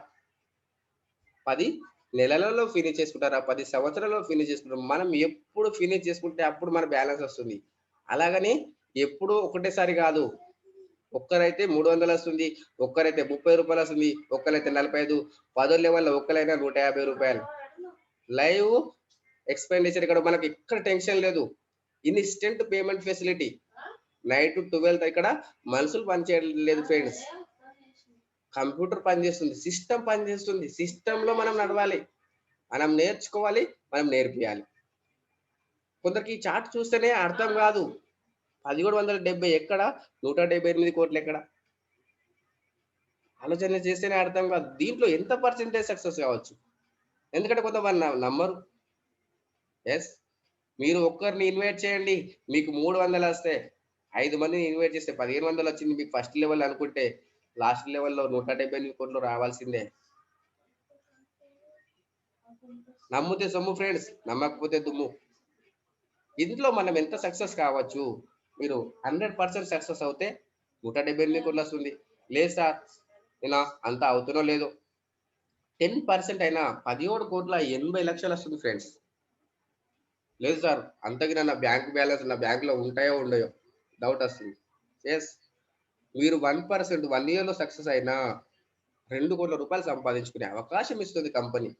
10 నెలలలో ఫినిష్ చేసుకుంటారా? 10 సంవత్సరాలలో ఫినిష్ చేసుకుంటారా? మనం ఎప్పుడు ఫినిష్ చేసుకుంటే అప్పుడు మన బ్యాలెన్స్ వస్తుంది. అలాగని ఎప్పుడూ ఒకటేసారి గాదు. ఒక్కరైతే 300 వస్తుంది. ఒక్కరైతే రూ. 30 వస్తుంది. ఒక్కరైతే 45, పదో లెవెల్‌లో ఒక్కలైనా రూ. 150. లైవ్ ఎక్స్‌పెండిచర్ ఇక్కడ మనకి ఎక్కడ టెన్షన్ లేదు. Instant payment facility. నైట్ 12 ఇక్కడ మనుషులు పనిచేయడం లేదు ఫ్రెండ్స్. కంప్యూటర్ పనిచేస్తుంది. సిస్టమ్ పనిచేస్తుంది. సిస్టమ్‌లో మనం నడవాలి. మనం నేర్చుకోవాలి. మనం నేర్పియాలి. కొందరికి ఈ చార్ట్ చూస్తేనే అర్థం గాదు. 1770 ఎక్కడ? 178,00,00,000 ఎక్కడ? ఆలోచన చేస్తేనే అర్థం కాదు. దీంట్లో ఎంత పర్సెంటేజ్ సక్సెస్ కావచ్చు. ఎందుకంటే కొంతమంది నమ్మరు. యెస్. మీరు ఒక్కరిని ఇన్వైట్ చేయండి. మీకు 300 వస్తాయి. 5 మందిని ఇన్వైట్ చేస్తే 1500 వచ్చింది మీకు ఫస్ట్ లెవెల్ అనుకుంటే, లాస్ట్ లెవెల్‌లో 178,00,00,000 రావాల్సిందే. నమ్మితే సొమ్ము ఫ్రెండ్స్. నమ్మకపోతే దుమ్ము. ఇందులో మనం ఎంత సక్సెస్ కావచ్చు. మీరు 100% సక్సెస్ అవుతే 178,00,00,000 వస్తుంది. లేదు సార్ నేను అంత అవుతునో లేదో 10% అయినా 17,80,00,000 వస్తుంది ఫ్రెండ్స్. లేదు సార్ అంతకి నా బ్యాంక్ బ్యాలెన్స్ నా బ్యాంక్‌లో ఉంటాయో ఉండయో డౌట్ వస్తుంది. యెస్. మీరు 1% 1 ఇయర్‌లో సక్సెస్ అయినా రూ. 2,00,00,000 సంపాదించుకునే అవకాశం ఇస్తుంది కంపెనీ.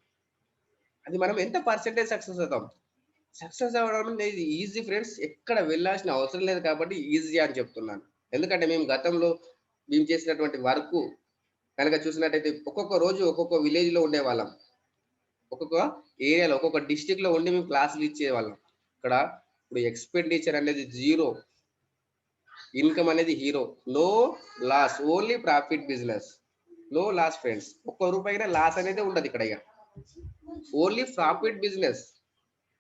అది మనం ఎంత పర్సెంటేజ్ సక్సెస్ అవుతాం. సక్సెస్ అవ్వడం అనేది ఈజీ ఫ్రెండ్స్. ఎక్కడ వెళ్ళాల్సిన అవసరం లేదు కాబట్టి ఈజీ అని చెప్తున్నాను. ఎందుకంటే మేము గతంలో మేము చేసినటువంటి వర్కు కనుక చూసినట్టయితే ఒక్కొక్క రోజు ఒక్కొక్క విలేజ్‌లో ఉండేవాళ్ళం. ఒక్కొక్క ఏరియాలో, ఒక్కొక్క డిస్ట్రిక్ట్‌లో ఉండి మేము క్లాసులు ఇచ్చేవాళ్ళం. ఇక్కడ ఇప్పుడు ఎక్స్‌పెండిచర్ అనేది జీరో. ఇన్‌కమ్ అనేది hero. No loss. Only profit business. No loss friends. ఒక్క రూపాయి లాస్ అనేది ఉండదు ఇక్కడ ఇగ. Only profit business.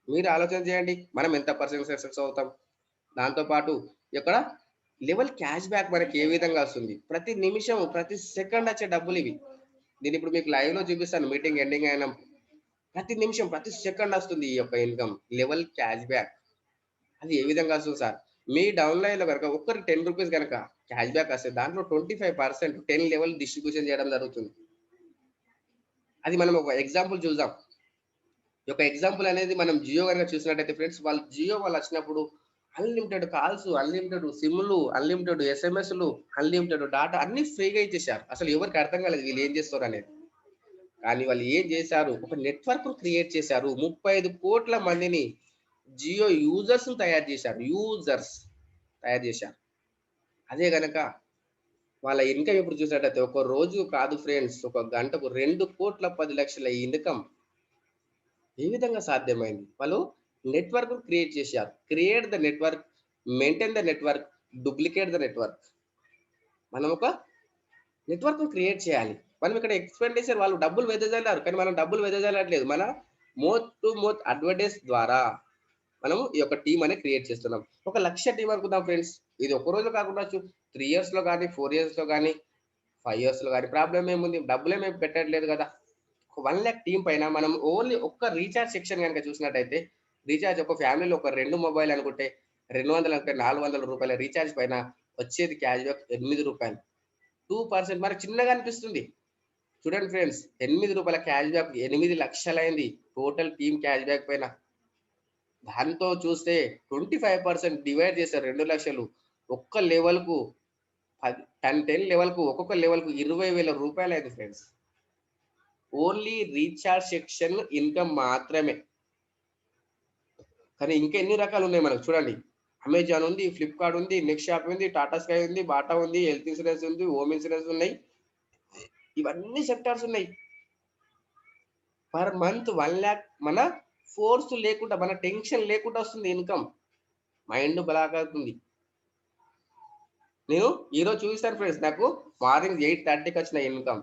మీరు ఆలోచన చేయండి. మనం ఎంత పర్సెంట్ సక్సెస్ అవుతాం. దాంతో పాటు ఇక్కడ లెవెల్ క్యాష్ బ్యాక్ మనకి ఏ విధంగా వస్తుంది. ప్రతి నిమిషం, ప్రతి సెకండ్ వచ్చే డబ్బులివి. నేను ఇప్పుడు మీకు లైవ్‌లో చూపిస్తాను మీటింగ్ ఎండింగ్ అయిన ప్రతి నిమిషం, ప్రతి సెకండ్ వస్తుంది ఈ యొక్క ఇన్‌కమ్. Level cash back. అది ఏ విధంగా వస్తుంది సార్? మీ డౌన్‌లైన్‌లో గనక ఒక్కరికి రూ. 10 గనక క్యాష్ బ్యాక్ వస్తే దాంట్లో 25% 10 లెవెల్ డిస్ట్రిబ్యూషన్ చేయడం జరుగుతుంది. అది మనం ఒక ఎగ్జాంపుల్ చూద్దాం. ఈ యొక్క ఎగ్జాంపుల్ అనేది మనం జియో గనక చూసినట్టయితే ఫ్రెండ్స్ వాళ్ళు జియో వాళ్ళొచ్చినప్పుడు అన్‌లిమిటెడ్ కాల్స్, అన్‌లిమిటెడ్ సిమ్‌లు, అన్‌లిమిటెడ్ ఎస్ఎంఎస్‌లు, అన్‌లిమిటెడ్ డాటా అన్నీ ఫ్రీగా ఇచ్చేసారు. అసలు ఎవరికీ అర్థం కాలేదు వీళ్ళు ఏం చేస్తారనేది. కానీ వాళ్ళు ఏం చేశారు? ఒక నెట్వర్క్‌ను క్రియేట్ చేశారు. 35,00,00,000 మందిని జియో యూజర్స్‌ని తయారు చేశారు. తయారు చేశారు. అదే గనక వాళ్ళ ఇన్‌కమ్ ఇప్పుడు చూసినట్టయితే ఒక రోజు కాదు ఫ్రెండ్స్. ఒక గంటకు 2,10,00,000 ఇన్‌కమ్ ఏ విధంగా సాధ్యమైంది? వాళ్ళు నెట్వర్క్‌ని క్రియేట్ చేశారు. Create the network, maintain the network, duplicate the network. మనం ఒక నెట్వర్క్‌ని క్రియేట్ చేయాలి. మనం ఇక్కడ ఎక్స్‌పెండిచర్ వాళ్ళు డబ్బులు వెదజల్లారు. కానీ మనం డబ్బులు వెదజల్లట్లేదు. మన మౌత్ టు మౌత్ అడ్వర్టైజ్ ద్వారా మనము ఈ యొక్క టీమ్ అనేది క్రియేట్ చేస్తున్నాం. ఒక 1,00,000 టీమ్ అనుకుందాం ఫ్రెండ్స్. ఇది ఒక రోజులో కాకుండొచ్చు. 3 ఇయర్స్‌లో గాని, 4 ఇయర్స్‌లో గాని, 5 ఇయర్స్‌లో గాని ప్రాబ్లమ్ ఏముంది? డబ్బులేమి పెట్టట్లేదు గదా! ఒక 1,00,000 టీమ్ పైన మనం ఓన్లీ ఒక్క రీచార్జ్ సెక్షన్ గనుక చూసినట్టయితే, రీచార్జ్ ఒక ఫ్యామిలీలో ఒక 2 మొబైల్ అనుకుంటే 200 అనుకుంటే రూ. 400 రీచార్జ్ పైన వచ్చేది క్యాష్ బ్యాక్ రూ. 8. 2% మనకు చిన్నగా అనిపిస్తుంది. చూడండి ఫ్రెండ్స్ రూ. 8 క్యాష్ బ్యాక్ 8,00,000 అయింది. టోటల్ టీమ్ క్యాష్ బ్యాక్ పైన. దాంతో చూస్తే 25% డివైడ్ చేస్తే 2,00,000 ఒక్క లెవెల్‌కు 10 లెవెల్‌కు ఒక్కొక్క లెవెల్‌కు రూ. 20,000 అయింది friends. Only recharge section income మాత్రమే. కానీ ఇంకా ఎన్ని రకాలు ఉన్నాయి మనకు చూడండి. అమెజాన్ ఉంది, ఫ్లిప్‌కార్ట్ ఉంది, నెక్స్ట్ షాప్ ఉంది, టాటా స్కై ఉంది, బాటా ఉంది, హెల్త్ ఇన్స్యూరెన్స్ ఉంది, హోమ్ ఇన్స్యూరెన్స్ ఉన్నాయి. ఇవన్నీ సెక్టార్స్ ఉన్నాయి. పర్ మంత్ 1,00,000 మన ఫోర్స్ లేకుండా, మన టెన్షన్ లేకుండా వస్తుంది ఇన్‌కమ్. మైండ్ బ్లాక్ అవుతుంది. నేను ఈరోజు చూపిస్తాను ఫ్రెండ్స్ నాకు మార్నింగ్ 8:30కి వచ్చిన ఇన్‌కమ్.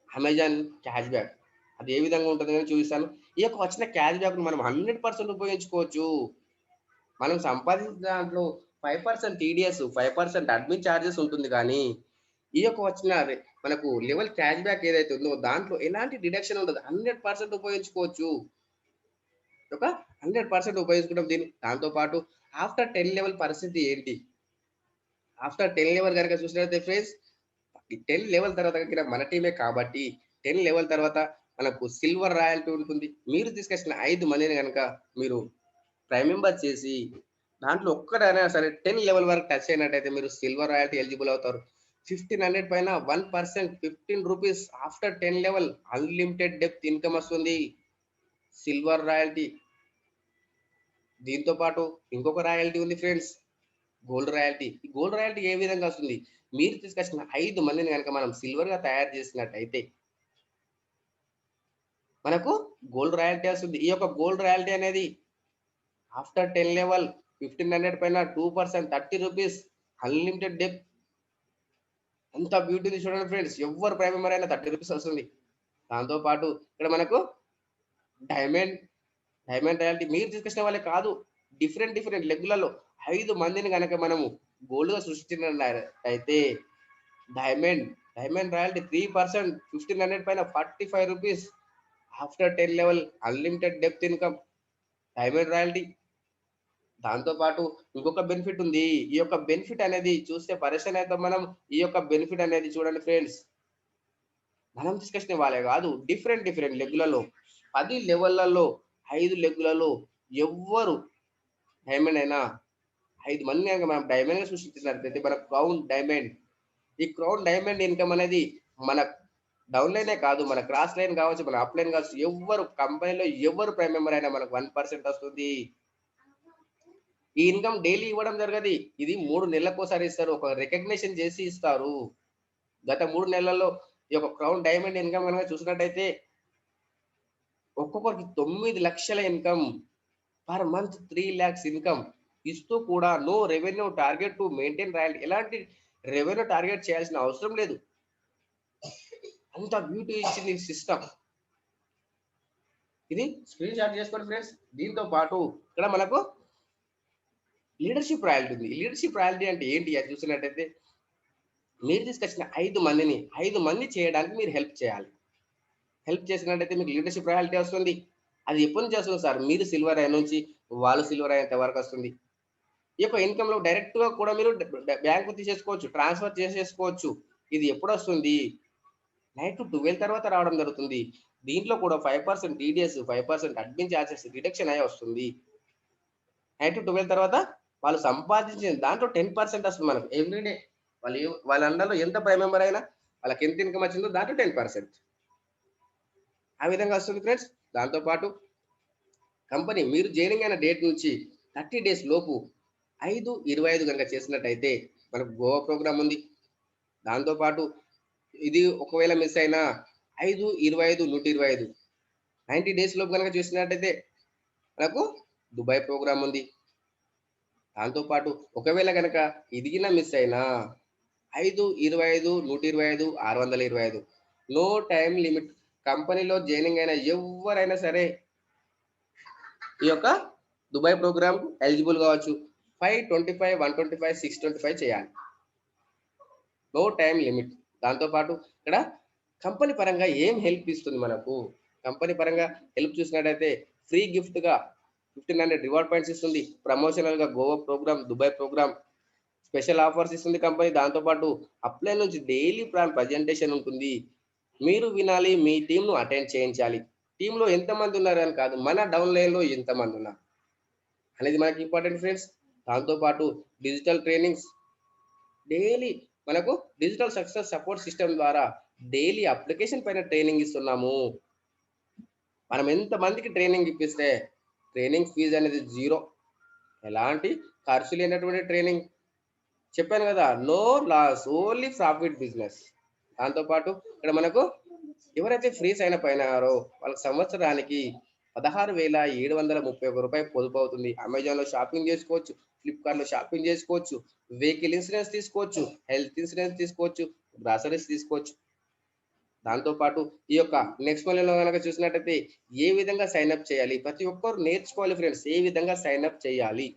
Amazon cash back. అది ఏ విధంగా ఉంటదని చూపిస్తాను. ఈ యొక్క వచ్చిన క్యాష్ బ్యాక్‌ని మనం 100% ఉపయోగించుకోవచ్చు. మనం సంపాదించిన దాంట్లో 5% టీడీఎస్, 5% అడ్మిన్ చార్జెస్ ఉంటుంది గానీ, ఈ యొక్క వచ్చిన మనకు లెవెల్ క్యాష్ బ్యాక్ ఏదైతే ఉందో దాంట్లో ఎలాంటి డిడక్షన్ ఉండదు. 100% ఉపయోగించుకోవచ్చు. ఒక 100% ఉపయోగించుకుంటాం దీన్ని. దాంతో పాటు ఆఫ్టర్ 10 లెవెల్ పరిస్థితి ఏంటి? ఆఫ్టర్ 10 లెవెల్ గనక చూసినట్లయితే ఫ్రెండ్స్, ఈ 10 లెవెల్ తర్వాత దగ్గర మన టీమే కాబట్టి 10 లెవెల్ తర్వాత మనకు సిల్వర్ రాయల్టీ ఉంటుంది. మీరు తీసుకొచ్చిన 5 మందిని గనక మీరు ప్రైమ్ మెంబర్ చేసి దాంట్లో ఒక్కడైనా సరే 10 లెవెల్ వరకు టచ్ అయినట్టయితే మీరు సిల్వర్ రాయల్టీ ఎలిజిబుల్ అవుతారు. 1500 పైన 1% 15 rupees after 10 level unlimited depth income వస్తుంది. Silver royalty. దీంతో పాటు ఇంకొక రాయల్టీ ఉంది ఫ్రెండ్స్, గోల్డ్ రాయల్టీ. ఈ గోల్డ్ రాయల్టీ ఏ విధంగా వస్తుంది? మీరు తీసుకొచ్చిన 5 మందిని గనక మనం సిల్వర్‌గా తయారు చేసినట్టయితే మనకు గోల్డ్ రాయల్టీ వస్తుంది. ఈ యొక్క గోల్డ్ రాయల్టీ అనేది ఆఫ్టర్ 10 లెవెల్ 1500 పైన 2% 30 రూపీస్ అన్లిమిటెడ్ డెప్త్. ఎంత బ్యూటీ ఉంది చూడండి ఫ్రెండ్స్. ఎవ్వరు ప్రైమ్ మెంబర్ అయినా 30 రూపీస్ వస్తుంది. దాంతో పాటు ఇక్కడ మనకు డైమండ్ డైమండ్ రాయల్టీ మీరు తీసుకొచ్చిన వాళ్ళే కాదు. డిఫరెంట్ లెగ్‌లలో 5 మందిని గనక మనము గోల్డ్‌గా సృష్టించినట్టయితే డైమండ్ డైమండ్ రాయల్టీ 3% 1500 పైన 45 rupees after 10 level unlimited depth income diamond royalty. దాంతో పాటు ఇంకొక బెనిఫిట్ ఉంది. ఈ యొక్క బెనిఫిట్ అనేది చూస్తే పరేషాన్ అవుతాం మనం. ఈ యొక్క బెనిఫిట్ అనేది చూడండి ఫ్రెండ్స్, మనం తీసుకొచ్చిన వాళ్ళే కాదు, డిఫరెంట్ లెగ్‌లలో 10 లెవెల్‌లలో 5 లెగ్‌లలో ఎవ్వరు డైమండ్ అయినా 5 మందిని గనక మనం డైమండ్‌గా సృష్టించినట్లయితే మన క్రౌన్ డైమండ్. ఈ క్రౌన్ డైమండ్ ఇన్కమ్ అనేది మన డౌన్ లైనే కాదు, మన క్రాస్ లైన్ కావచ్చు, మన అప్ లైన్ కావచ్చు, ఎవ్వరు కంపెనీలో ఎవరు ప్రైమ్ మెంబర్ అయినా మనకు 1% వస్తుంది. ఈ ఇన్కమ్ డైలీ ఇవ్వడం జరగది. ఇది 3 నెలలకోసారి ఇస్తారు. ఒక రికగ్నిషన్ చేసి ఇస్తారు. గత 3 నెలల్లో ఈ యొక్క క్రౌన్ డైమండ్ ఇన్కమ్ గనక చూసినట్టయితే ఒక్కొక్కరికి 9 లక్షల income, per month 3 lakhs income ఇస్తూ కూడా no revenue target to maintain royalty. ఎలాంటి రెవెన్యూ టార్గెట్ చేయాల్సిన అవసరం లేదు. అంత బ్యూటీ ఇచ్చింది సిస్టమ్. ఇది స్క్రీన్ షాట్ చేసుకోండి ఫ్రెండ్స్. దీంతో పాటు ఇక్కడ మనకు లీడర్‌షిప్ రాయల్టీ ఉంది. లీడర్‌షిప్ రాయల్టీ అంటే ఏంటి అది చూసినట్టయితే మీరు తీసుకొచ్చిన 5 మందిని 5 మంది చేయడానికి మీరు హెల్ప్ చేయాలి. హెల్ప్ చేసినట్టయితే మీకు లీడర్‌షిప్ రాయల్టీ వస్తుంది. అది ఎప్పటి నుంచి వస్తుంది సార్? మీరు సిల్వర్ అయిన నుంచి వాళ్ళు సిల్వర్ అయ్యేంత వరకు వస్తుంది. ఈ యొక్క ఇన్కమ్‌లో డైరెక్ట్‌గా కూడా మీరు బ్యాంకు తీసేసుకోవచ్చు. ట్రాన్స్‌ఫర్ చేసేసుకోవచ్చు. ఇది ఎప్పుడొస్తుంది? నైట్ 12 తర్వాత రావడం జరుగుతుంది. దీంట్లో కూడా 5% టీడీఎస్, 5% అడ్మిన్ చార్జెస్ డిడక్షన్ అయ్యి వస్తుంది. నైట్ 12 తర్వాత వాళ్ళు సంపాదించిన దాంట్లో 10% వస్తుంది మనకు ఎవ్రీ డే. వాళ్ళ అండర్‌లో ఎంత ప్రైమ్ మెంబర్ అయినా వాళ్ళకి ఎంత ఇన్కమ్ వచ్చిందో దాంట్లో 10%. ఆ విధంగా వస్తుంది ఫ్రెండ్స్. దాంతో పాటు కంపెనీ మీరు జాయినింగ్ అయిన డేట్ నుంచి 30 డేస్ లోపు 5/25 గనక చేసినట్టయితే మనకు గోవా ప్రోగ్రామ్ ఉంది. దాంతో పాటు ఇది ఒకవేళ మిస్ అయినా 5/25 125 90 డేస్ లోపు గనక చూసినట్టయితే మనకు దుబాయ్ ప్రోగ్రామ్ ఉంది. దాంతో పాటు ఒకవేళ గనక ఇది గిన మిస్ అయినా 5/25 125 625 నో టైమ్ లిమిట్. కంపెనీలో జాయినింగ్ అయిన ఎవరైనా సరే ఈ యొక్క దుబాయ్ ప్రోగ్రామ్ ఎలిజిబుల్ కావచ్చు. 525 125 625 చేయాలి. No time limit. దాంతో పాటు ఇక్కడ కంపెనీ పరంగా ఏం హెల్ప్ ఇస్తుంది మనకు? కంపెనీ పరంగా హెల్ప్ చూసినట్టయితే ఫ్రీ గిఫ్ట్‌గా 1500 రివార్డ్ పాయింట్స్ ఇస్తుంది. ప్రమోషనల్‌గా Goa program, Dubai program special offers ఇస్తుంది కంపెనీ. దాంతో పాటు అప్లై నుంచి డైలీ ప్లాన్ ప్రజెంటేషన్ ఉంటుంది. మీరు వినాలి, మీ టీమ్‌ను అటెండ్ చేయించాలి. టీమ్‌లో ఎంతమంది ఉన్నారని కాదు, మన డౌన్ లైన్‌లో ఎంతమంది ఉన్నారు అనేది మనకి ఇంపార్టెంట్ ఫ్రెండ్స్. దాంతో పాటు డిజిటల్ ట్రైనింగ్స్ డైలీ మనకు డిజిటల్ సక్సెస్ సపోర్ట్ సిస్టమ్ ద్వారా డైలీ అప్లికేషన్ పైన ట్రైనింగ్ ఇస్తున్నాము. మనం ఎంతమందికి ట్రైనింగ్ ఇప్పిస్తే ట్రైనింగ్ ఫీజు అనేది జీరో. ఎలాంటి ఖర్చు లేనటువంటి ట్రైనింగ్. చెప్పాను కదా, no loss, only profit business. దాంతో పాటు ఇక్కడ మనకు ఎవరైతే ఫ్రీ సైన్ అప్ అయినారో వాళ్ళకి సంవత్సరానికి 16,731 రూపాయలు పొదుపు అవుతుంది. అమెజాన్‌లో షాపింగ్ చేసుకోవచ్చు, ఫ్లిప్‌కార్ట్‌లో షాపింగ్ చేసుకోవచ్చు, వెహికల్ ఇన్సూరెన్స్ తీసుకోవచ్చు, హెల్త్ ఇన్సూరెన్స్ తీసుకోవచ్చు, గ్రాసరీస్ తీసుకోవచ్చు. దాంతో పాటు ఈ యొక్క నెక్స్ట్ మనీలో గనక చూసినట్టయితే ఏ విధంగా సైన్ అప్ చేయాలి? ప్రతి ఒక్కరు నేర్చుకోవాలి ఫ్రెండ్స్. ఏ విధంగా సైన్ అప్ చేయాలి?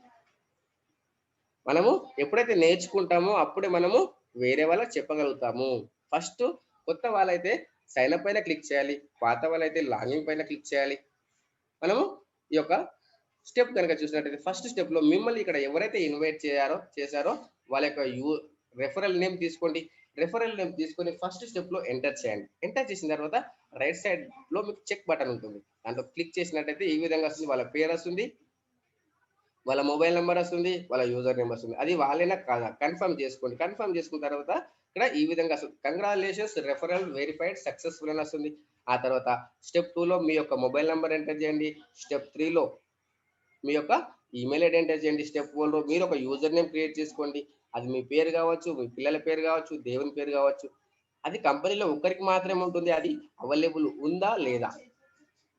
మనము ఎప్పుడైతే నేర్చుకుంటామో అప్పుడే మనము వేరే వాళ్ళకి చెప్పగలుగుతాము. ఫస్ట్ కొత్త వాళ్ళైతే సైన్ అప్ పైన క్లిక్ చేయాలి, పాత వాళ్ళైతే లాగిన్ పైన క్లిక్ చేయాలి. మనము ఈ యొక్క స్టెప్ కనుక చూసినట్టయితే ఫస్ట్ స్టెప్లో మిమ్మల్ని ఇక్కడ ఎవరైతే ఇన్వైట్ చేశారో వాళ్ళ యొక్క రెఫరల్ నేమ్ తీసుకోండి. రెఫరల్ నేమ్ తీసుకొని ఫస్ట్ స్టెప్లో ఎంటర్ చేయండి. ఎంటర్ చేసిన తర్వాత రైట్ సైడ్లో మీకు చెక్ బటన్ ఉంటుంది. దాంట్లో క్లిక్ చేసినట్టయితే ఈ విధంగా వస్తుంది. వాళ్ళ పేరు వస్తుంది, వాళ్ళ మొబైల్ నెంబర్ వస్తుంది, వాళ్ళ యూజర్ నేమ్ వస్తుంది. అది వాళ్ళైనా కాదా కన్ఫర్మ్ చేసుకోండి. కన్ఫర్మ్ చేసుకున్న తర్వాత ఇక్కడ ఈ విధంగా వస్తుంది, కంగ్రాచులేషన్స్ రెఫరల్ వెరిఫైడ్ సక్సెస్ఫుల్ అని వస్తుంది. ఆ తర్వాత స్టెప్ 2లో మీ యొక్క మొబైల్ నెంబర్ ఎంటర్ చేయండి. స్టెప్ 3లో మీ యొక్క ఈమెయిల్ ఐడి ఎంటర్ చేయండి. స్టెప్ 4లో మీరు ఒక యూజర్ నేమ్ క్రియేట్ చేసుకోండి. అది మీ పేరు కావచ్చు, మీ పిల్లల పేరు కావచ్చు, దేవుని పేరు కావచ్చు. అది కంపెనీలో ఒక్కరికి మాత్రమే ఉంటుంది. అది అవైలబుల్ ఉందా లేదా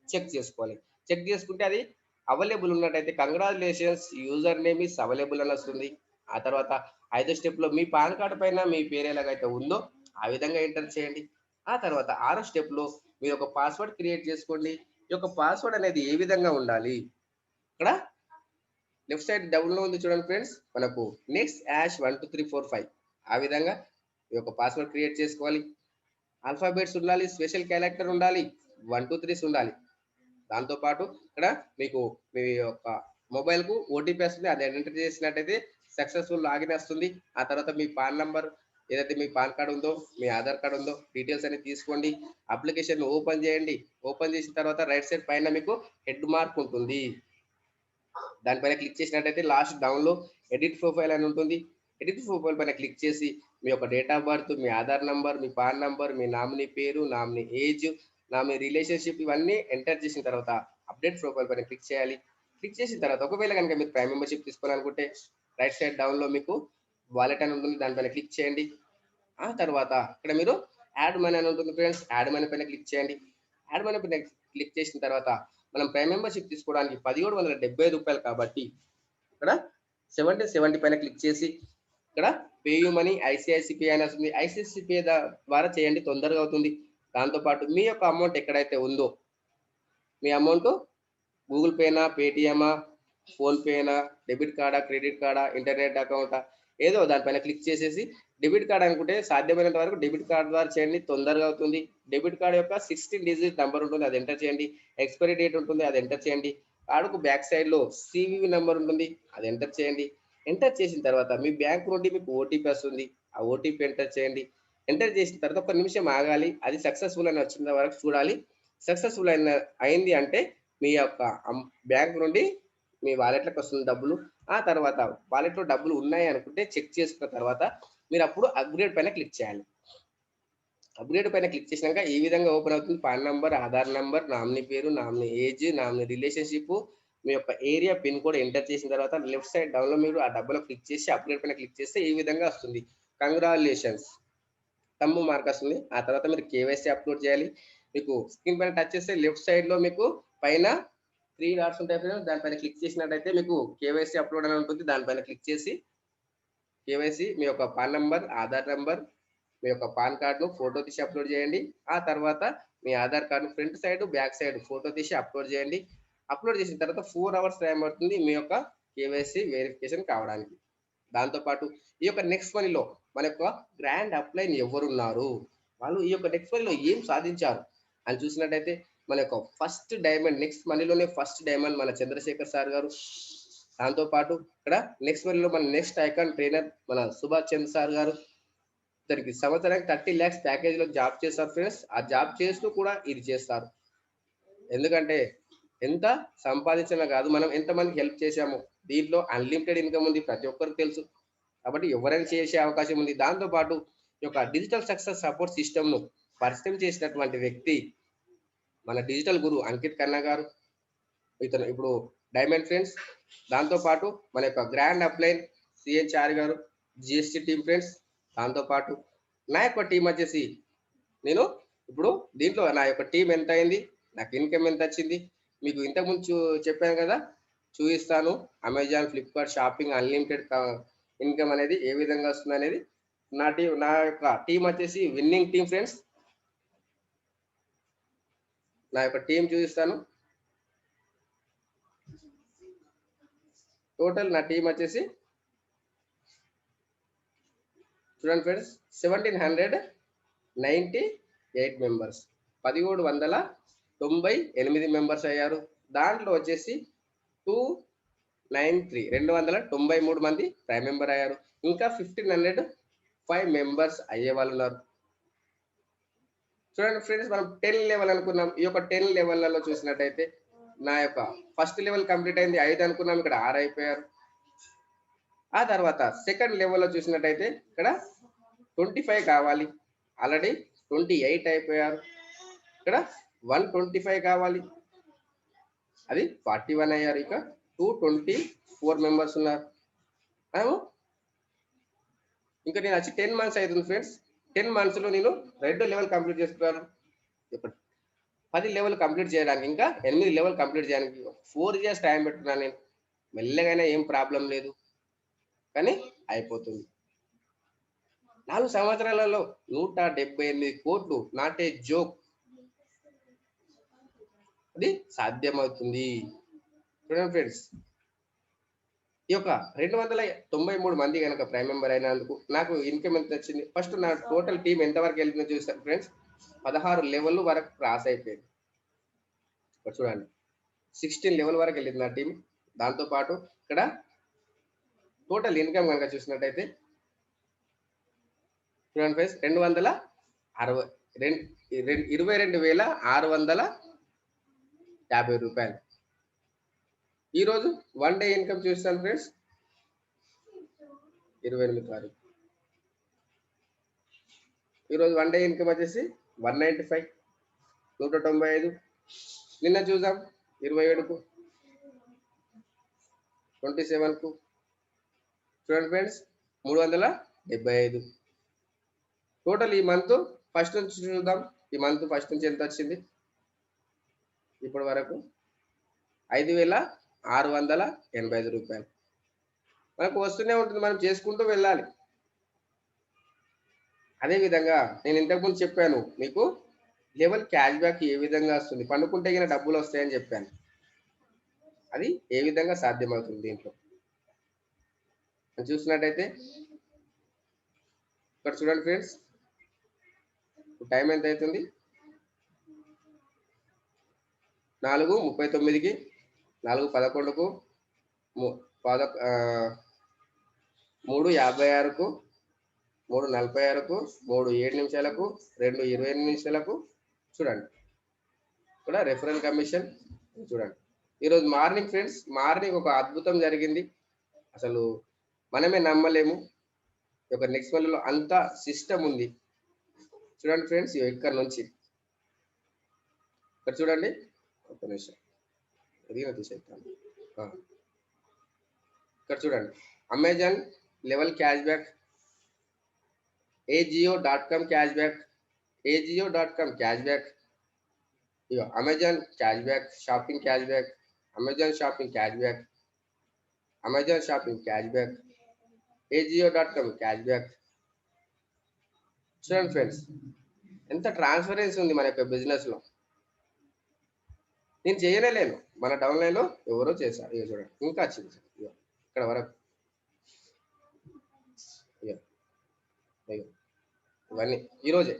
చెక్ చేసుకోవాలి. చెక్ చేసుకుంటే అది అవైలబుల్ ఉన్నట్టయితే congratulations user name is available అని వస్తుంది. ఆ తర్వాత 5వ స్టెప్లో మీ పాన్ కార్డు పైన మీ పేరు ఎలాగైతే ఉందో ఆ విధంగా ఎంటర్ చేయండి. ఆ తర్వాత 6వ స్టెప్లో మీరు ఒక పాస్వర్డ్ క్రియేట్ చేసుకోండి. ఈ యొక్క పాస్వర్డ్ అనేది ఏ విధంగా ఉండాలి, ఇక్కడ లెఫ్ట్ సైడ్ డౌన్లో ఉంది చూడండి ఫ్రెండ్స్, మనకు నెక్స్ట్ యాష్ 1 2 3 4 5 ఆ విధంగా ఈ యొక్క పాస్వర్డ్ క్రియేట్ చేసుకోవాలి. ఆల్ఫాబెట్స్ ఉండాలి, స్పెషల్ క్యారెక్టర్ ఉండాలి, 1 2 3 ఉండాలి. దాంతోపాటు ఇక్కడ మీకు మీ యొక్క మొబైల్కు ఓటీపీ వస్తుంది. అది ఎంటర్ చేసినట్టయితే సక్సెస్ఫుల్ లాగిన్ వస్తుంది. ఆ తర్వాత మీ పాన్ నంబర్ ఏదైతే మీ పాన్ కార్డు ఉందో, మీ ఆధార్ కార్డు ఉందో డీటెయిల్స్ అన్ని తీసుకోండి. అప్లికేషన్ ఓపెన్ చేయండి. ఓపెన్ చేసిన తర్వాత రైట్ సైడ్ పైన మీకు హెడ్ మార్క్ ఉంటుంది. దానిపైన క్లిక్ చేసినట్టయితే లాస్ట్ డౌన్లో ఎడిట్ ప్రొఫైల్ అని ఉంటుంది. ఎడిట్ ప్రొఫైల్ పైన క్లిక్ చేసి మీ యొక్క date of birth, me Aadhaar number, me pan number, me nominee పేరు, నామినీ ఏజ్, నామినీ రిలేషన్షిప్ ఇవన్నీ ఎంటర్ చేసిన తర్వాత అప్డేట్ ప్రొఫైల్ పైన క్లిక్ చేయాలి. క్లిక్ చేసిన తర్వాత ఒకవేళ కనుక మీరు ప్రైమ్ మెంబర్షిప్ తీసుకోవాలనుకుంటే రైట్ సైడ్ డౌన్లో మీకు వాలెట్ అని ఉంటుంది. దానిపైన క్లిక్ చేయండి. ఆ తర్వాత ఇక్కడ మీరు యాడ్ మనీ అని ఉంటుంది ఫ్రెండ్స్. యాడ్ మనీ పైన క్లిక్ చేయండి. యాడ్ మనీ పైన క్లిక్ చేసిన తర్వాత మనం ప్రైమ్ మెంబర్షిప్ తీసుకోవడానికి ₹1770 కాబట్టి ఇక్కడ 70 పైన క్లిక్ చేసి ఇక్కడ పేయూ మనీ ఐసిఐసిపిఐ అని వస్తుంది. ఐసిఐసిపిఐ ద్వారా చేయండి, తొందరగా అవుతుంది. దాంతోపాటు మీ యొక్క అమౌంట్ ఎక్కడైతే ఉందో మీ అమౌంట్ గూగుల్ పేనా, పేటిఎమా, ఫోన్పేనా, డెబిట్ కార్డా, క్రెడిట్ కార్డా, ఇంటర్నెట్ అకౌంటా ఏదో దానిపైన క్లిక్ చేసేసి డెబిట్ కార్డ్ అనుకుంటే సాధ్యమైనంత వరకు డెబిట్ కార్డ్ ద్వారా చేయండి, తొందరగా అవుతుంది. డెబిట్ కార్డ్ యొక్క 16 డిజిట్ నెంబర్ ఉంటుంది, అది ఎంటర్ చేయండి. ఎక్స్పైరీ డేట్ ఉంటుంది, అది ఎంటర్ చేయండి. కార్డుకు బ్యాక్ సైడ్లో సివివి నెంబర్ ఉంటుంది, అది ఎంటర్ చేయండి. ఎంటర్ చేసిన తర్వాత మీ బ్యాంక్ నుండి మీకు ఓటీపీ వస్తుంది, ఆ ఓటీపీ ఎంటర్ చేయండి. ఎంటర్ చేసిన తర్వాత ఒక నిమిషం ఆగాలి, అది సక్సెస్ఫుల్ అని వచ్చిన వరకు చూడాలి. సక్సెస్ఫుల్ అయింది అంటే మీ యొక్క బ్యాంక్ నుండి మీ వాలెట్లకు వస్తుంది డబ్బులు. ఆ తర్వాత వాలెట్లో డబ్బులు ఉన్నాయి అనుకుంటే చెక్ చేసుకున్న తర్వాత మీరు అప్పుడు అప్గ్రేడ్ పైన క్లిక్ చేయాలి. అప్గ్రేడ్ పైన క్లిక్ చేసినాక ఈ విధంగా ఓపెన్ అవుతుంది. Pan number, Aadhaar number, nominee పేరు, నామినీ ఏజ్, నామినీ రిలేషన్షిప్, మీ యొక్క ఏరియా పిన్ కోడ్ ఎంటర్ చేసిన తర్వాత లెఫ్ట్ సైడ్ డౌన్లో మీరు ఆ డబ్బులో క్లిక్ చేసి అప్గ్రేడ్ పైన క్లిక్ చేస్తే ఈ విధంగా వస్తుంది, కంగ్రాచులేషన్స్ తమ్ము మార్క్ వస్తుంది. ఆ తర్వాత మీరు కేవైసీ అప్లోడ్ చేయాలి. మీకు స్క్రీన్ పైన టచ్ చేస్తే లెఫ్ట్ సైడ్లో మీకు పైన 3 డాట్స్ ఉంటాయి ఫ్రెండ్స్, దానిపైన క్లిక్ చేసినట్టయితే మీకు కేవైసీ అప్లోడ్ అని ఉంటుంది. దానిపైన క్లిక్ చేసి కేవైసీ మీ యొక్క పాన్ నంబర్, ఆధార్ నంబర్, మీ యొక్క పాన్ కార్డును ఫోటో తీసి అప్లోడ్ చేయండి. ఆ తర్వాత మీ Aadhaar card front side, back side photo తీసి అప్లోడ్ చేయండి. అప్లోడ్ చేసిన తర్వాత 4 అవర్స్ టైం పడుతుంది మీ యొక్క కేవైసీ వెరిఫికేషన్ కావడానికి. దాంతోపాటు ఈ యొక్క నెక్స్ట్ మనీలో మన యొక్క గ్రాండ్ అప్లైన్ ఎవరున్నారు, వాళ్ళు ఈ యొక్క నెక్స్ట్ మనీలో ఏం సాధించారు అని చూసినట్టయితే మన యొక్క ఫస్ట్ డైమండ్ నెక్స్ట్ మనీలోనే ఫస్ట్ డైమండ్ మన చంద్రశేఖర్ సార్ గారు. దాంతోపాటు ఇక్కడ నెక్స్ట్ మనీలో మన నెక్స్ట్ ఐకాన్ ట్రైనర్ మన సుభాష్ చంద్ర సార్ గారు. ఇతనికి సంవత్సరానికి 30 lakhs ప్యాకేజీలో జాబ్ చేస్తారు ఫ్రెండ్స్. ఆ జాబ్ చేస్తూ కూడా ఇది చేస్తారు. ఎందుకంటే ఎంత సంపాదించినా కాదు, మనం ఎంతమందికి హెల్ప్ చేశాము. దీంట్లో అన్లిమిటెడ్ ఇన్కమ్ ఉంది, ప్రతి ఒక్కరికి తెలుసు. కాబట్టి ఎవరైనా చేసే అవకాశం ఉంది. దాంతోపాటు ఈ యొక్క డిజిటల్ సక్సెస్ సపోర్ట్ సిస్టమ్ను పరిచయం చేసినటువంటి వ్యక్తి మన డిజిటల్ గురు అంకిత్ ఖన్నా గారు. ఇతను ఇప్పుడు డైమండ్ ఫ్రెండ్స్. దాంతోపాటు మన యొక్క గ్రాండ్ అప్లైన్ సిహెచ్ఆర్ గారు, జిఎస్టీ టీమ్ ఫ్రెండ్స్. దాంతోపాటు నా యొక్క టీం వచ్చేసి నేను ఇప్పుడు దీంట్లో నా యొక్క టీం ఎంత అయింది, నాకు ఇన్కమ్ ఎంత వచ్చింది మీకు ఇంతకుముందు చెప్పాను కదా, చూపిస్తాను. Amazon, Flipkart shopping unlimited income అనేది ఏ విధంగా వస్తుంది అనేది. నా యొక్క టీం వచ్చేసి విన్నింగ్ టీం ఫ్రెండ్స్. నా యొక్క టీం చూపిస్తాను. టోటల్ నా టీం వచ్చేసి చూడండి ఫ్రెండ్స్, 1790 8 మెంబర్స్ 1798 మెంబర్స్ అయ్యారు. దాంట్లో వచ్చేసి 293 మంది ప్రైమ్ మెంబర్ అయ్యారు. ఇంకా 1505 మెంబర్స్ అయ్యే వాళ్ళు ఉన్నారు. చూడండి ఫ్రెండ్స్, మనం 10 లెవెల్ అనుకున్నాం. ఈ యొక్క 10 లెవెల్లలో చూసినట్టయితే నా యొక్క ఫస్ట్ లెవెల్ కంప్లీట్ అయింది 5 అనుకున్నాం, ఇక్కడ 6 అయిపోయారు. ఆ తర్వాత సెకండ్ లెవెల్లో చూసినట్టయితే ఇక్కడ 25 కావాలి, ఆల్రెడీ 28 అయిపోయారు. ఇక్కడ 125 కావాలి, అది 41 అయ్యారు. ఇక 224 మెంబర్స్ ఉన్నారు. ఇంకా నేను వచ్చి 10 మంత్స్ అవుతుంది ఫ్రెండ్స్. 10 మంత్స్లో నేను 2 లెవెల్ కంప్లీట్ చేసుకున్నాను. ఇప్పుడు 10 లెవెల్ కంప్లీట్ చేయడానికి, ఇంకా 8 లెవెల్ కంప్లీట్ చేయడానికి 4 ఇయర్స్ టైం పెట్టుకున్నాను నేను. మెల్లగానే ఏం ప్రాబ్లం లేదు, కానీ అయిపోతుంది. 4 సంవత్సరాలలో 178 కోట్లు, నాట్ ఏ జోక్. అది సాధ్యమవుతుంది. చూడండి ఫ్రెండ్స్, ఈ యొక్క 293 మంది కనుక ప్రైమ్ మెంబర్ అయినందుకు నాకు ఇన్కమ్ ఎంత వచ్చింది? ఫస్ట్ నా టోటల్ టీం ఎంత వరకు వెళ్ళిందో చూస్తాను ఫ్రెండ్స్. 16 లెవెల్ వరకు క్రాస్ అయిపోయింది. ఇక్కడ చూడండి, 16 లెవెల్ వరకు వెళ్ళింది నా టీం. దాంతోపాటు ఇక్కడ టోటల్ ఇన్కమ్ కనుక చూసినట్టయితే చూడండి ఫ్రెండ్స్, 22,650 రూపాయలు. ఈరోజు 1 డే ఇన్కమ్ చూస్తాను ఫ్రెండ్స్, 28 తారీఖు. ఈరోజు 1 డే ఇన్కమ్ వచ్చేసి 195, 195. నిన్న చూద్దాం 27కు, 27కు. చూడండి ఫ్రెండ్స్, 375. టోటల్ ఈ మంత్ ఫస్ట్ నుంచి చూద్దాం. ఈ మంత్ ఫస్ట్ నుంచి ఎంత వచ్చింది ఇప్పటి వరకు? 5,685 రూపాయలు మనకు వస్తూనే ఉంటుంది, మనం చేసుకుంటూ వెళ్ళాలి. అదేవిధంగా నేను ఇంతకుముందు చెప్పాను మీకు లెవెల్ క్యాష్ బ్యాక్ ఏ విధంగా వస్తుంది, పండుకుంటే గిన డబ్బులు వస్తాయని చెప్పాను. అది ఏ విధంగా సాధ్యమవుతుంది దీంట్లో చూసినట్టయితే ఇక్కడ చూడండి ఫ్రెండ్స్, టైం ఎంత అవుతుంది? 4:39కి, 4:11కు, 3:56కు, 3:46కు, 3:07 2:28 చూడండి. ఇక్కడ రెఫరల్ కమిషన్ చూడండి. ఈరోజు మార్నింగ్ ఫ్రెండ్స్, మార్నింగ్ ఒక అద్భుతం జరిగింది, అసలు మనమే నమ్మలేము. ఒక నెక్స్ట్ మంత్లో అంత సిస్టమ్ ఉంది. చూడండి ఫ్రెండ్స్, ఇక్కడ నుంచి ఇక్కడ చూడండి, ఒక నిమిషం ఎదిగిన తీసేస్తాను. ఇక్కడ చూడండి, Amazon level cash back, AJIO.com cash back, AJIO.com cash back, ఇక Amazon cash back, shopping cash back, Amazon shopping cash back, Amazon shopping cash back, AJIO.com cash back. చూడండి ఫ్రెండ్స్, ఎంత ట్రాన్స్పరెన్సీ ఉంది మన యొక్క బిజినెస్ లో. నేను చేయలేను, మన డౌన్లైన్ లో ఎవరో చేశారు. ఇక చూడండి, ఇంకా వచ్చింది ఇక్కడ వరకు. ఇవన్నీ ఈరోజు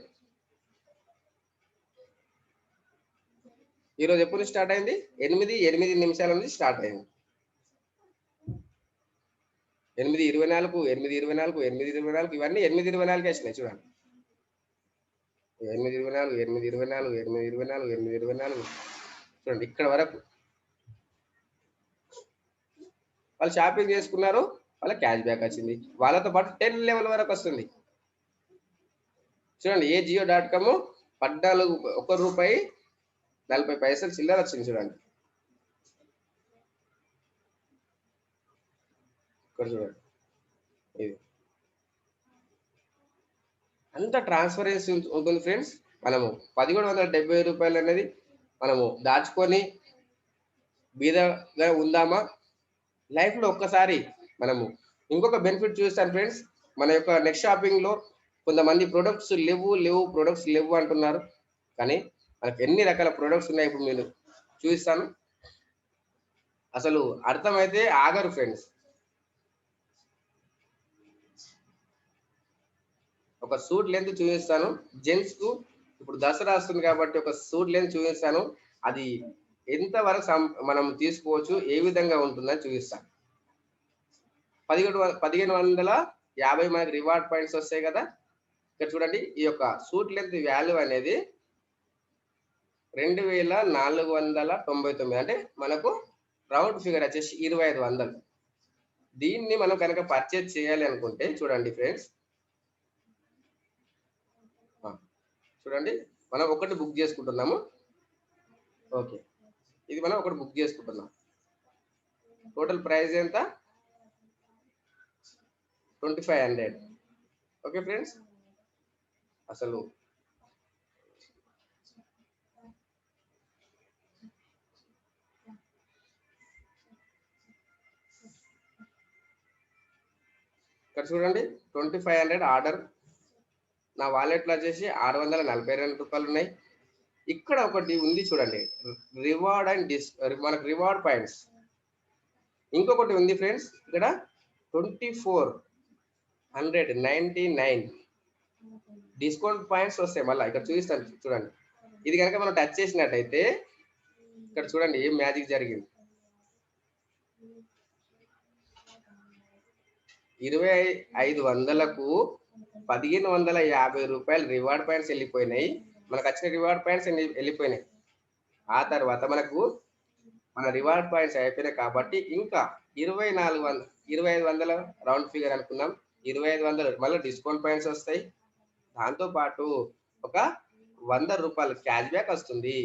ఎప్పుడు నుంచి స్టార్ట్ అయింది? 8 నిమిషాల నుంచి స్టార్ట్ అయింది. 8:24, 8:24, 8:24, ఇవన్నీ 8:24 వచ్చినాయి. చూడండి, 8:24, 8:24, 8:24, 8:24. చూడండి, ఇక్కడ వరకు వాళ్ళు షాపింగ్ చేసుకున్నారు, వాళ్ళ క్యాష్ బ్యాక్ వచ్చింది. వాళ్ళతో పాటు 10 లెవెల్ వరకు వస్తుంది. చూడండి, AJIO.com 14 రూపాయి 40 పైసలు చిల్లర వచ్చింది. చూడండి, ఇక్కడ చూడండి, ఇది అంత ట్రాన్స్పరెన్సీ ఉంటుంది ఫ్రెండ్స్. మనము 1,770 రూపాయలు అనేది మనము దాచుకొని బీదగా ఉందామా? లైఫ్లో ఒక్కసారి మనము ఇంకొక బెనిఫిట్ చూస్తాను ఫ్రెండ్స్. మన యొక్క నెక్స్ట్ షాపింగ్లో కొంతమంది ప్రొడక్ట్స్ లేవు అంటున్నారు, కానీ మనకు ఎన్ని రకాల ప్రొడక్ట్స్ ఉన్నాయి ఇప్పుడు నేను చూపిస్తాను. అసలు అర్థమైతే ఆగరు ఫ్రెండ్స్. ఒక సూట్ లెంత్ చూపిస్తాను. జెంట్స్ కు ఇప్పుడు దసరా వస్తుంది కాబట్టి ఒక సూట్ లెంత్ చూపిస్తాను. అది ఎంత వరకు మనం తీసుకోవచ్చు, ఏ విధంగా ఉంటుందని చూపిస్తాను. 1550 మనకి రివార్డ్ పాయింట్స్ వస్తాయి కదా. ఇక్కడ చూడండి, ఈ యొక్క సూట్ లెంత్ వాల్యూ అనేది 2499. అంటే మనకు రౌండ్ ఫిగర్ వచ్చేసి 2500. దీన్ని మనం కనుక పర్చేజ్ చేయాలి అనుకుంటే చూడండి ఫ్రెండ్స్, చూడండి మనం ఒకటి బుక్ చేసుకుంటున్నాము. ఓకే, ఇది మనం ఒకటి బుక్ చేసుకుంటున్నాం. టోటల్ ప్రైస్ ఎంత? 2500. ఓకే ఫ్రెండ్స్, అసలు ఇక్కడ చూడండి 2500 ఆర్డర్. నా వాలెట్లో వచ్చేసి 642 రూపాయలు ఉన్నాయి. ఇక్కడ ఒకటి ఉంది చూడండి, రివార్డ్ అండ్ మనకు రివార్డ్ పాయింట్స్. ఇంకొకటి ఉంది ఫ్రెండ్స్, ఇక్కడ 2499 డిస్కౌంట్ పాయింట్స్ వస్తాయి. మళ్ళీ ఇక్కడ చూపిస్తాను చూడండి. ఇది కనుక మనం టచ్ చేసినట్టయితే ఇక్కడ చూడండి ఏం మ్యాజిక్ జరిగింది. 2500కు 1550 రూపాయలు రివార్డ్ పాయింట్స్ వెళ్ళిపోయినాయి. మనకు వచ్చిన రివార్డ్ పాయింట్స్ వెళ్ళిపోయినాయి. ఆ తర్వాత మనకు మన రివార్డ్ పాయింట్స్ అయిపోయినాయి కాబట్టి ఇంకా 2500 రౌండ్ ఫిగర్ అనుకున్నాం. 2500 మళ్ళీ డిస్కౌంట్ పాయింట్స్ వస్తాయి. దాంతో పాటు ఒక 100 రూపాయలు క్యాష్ బ్యాక్ వస్తుంది.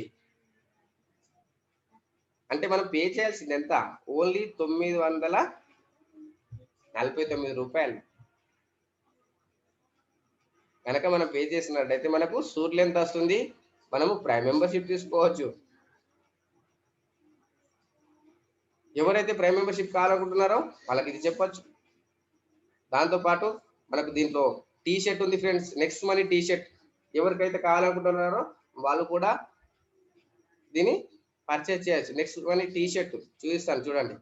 అంటే మనం పే చేయాల్సింది ఎంత? ఓన్లీ 949 రూపాయలు. కనుక మనం పే చేసినట్టయితే మనకు సూట్ లెంత్ వస్తుంది. మనము ప్రైమ్ మెంబర్షిప్ తీసుకోవచ్చు. ఎవరైతే ప్రైమ్ మెంబర్షిప్ కావాలనుకుంటున్నారో వాళ్ళకి ఇది చెప్పొచ్చు. దాంతోపాటు మనకు దీంట్లో టీ షర్ట్ ఉంది friends, next money T shirt. ఎవరికైతే కావాలనుకుంటున్నారో వాళ్ళు కూడా దీన్ని పర్చేజ్ చేయొచ్చు. నెక్స్ట్ మనీ టీ షర్ట్ చూపిస్తాను చూడండి.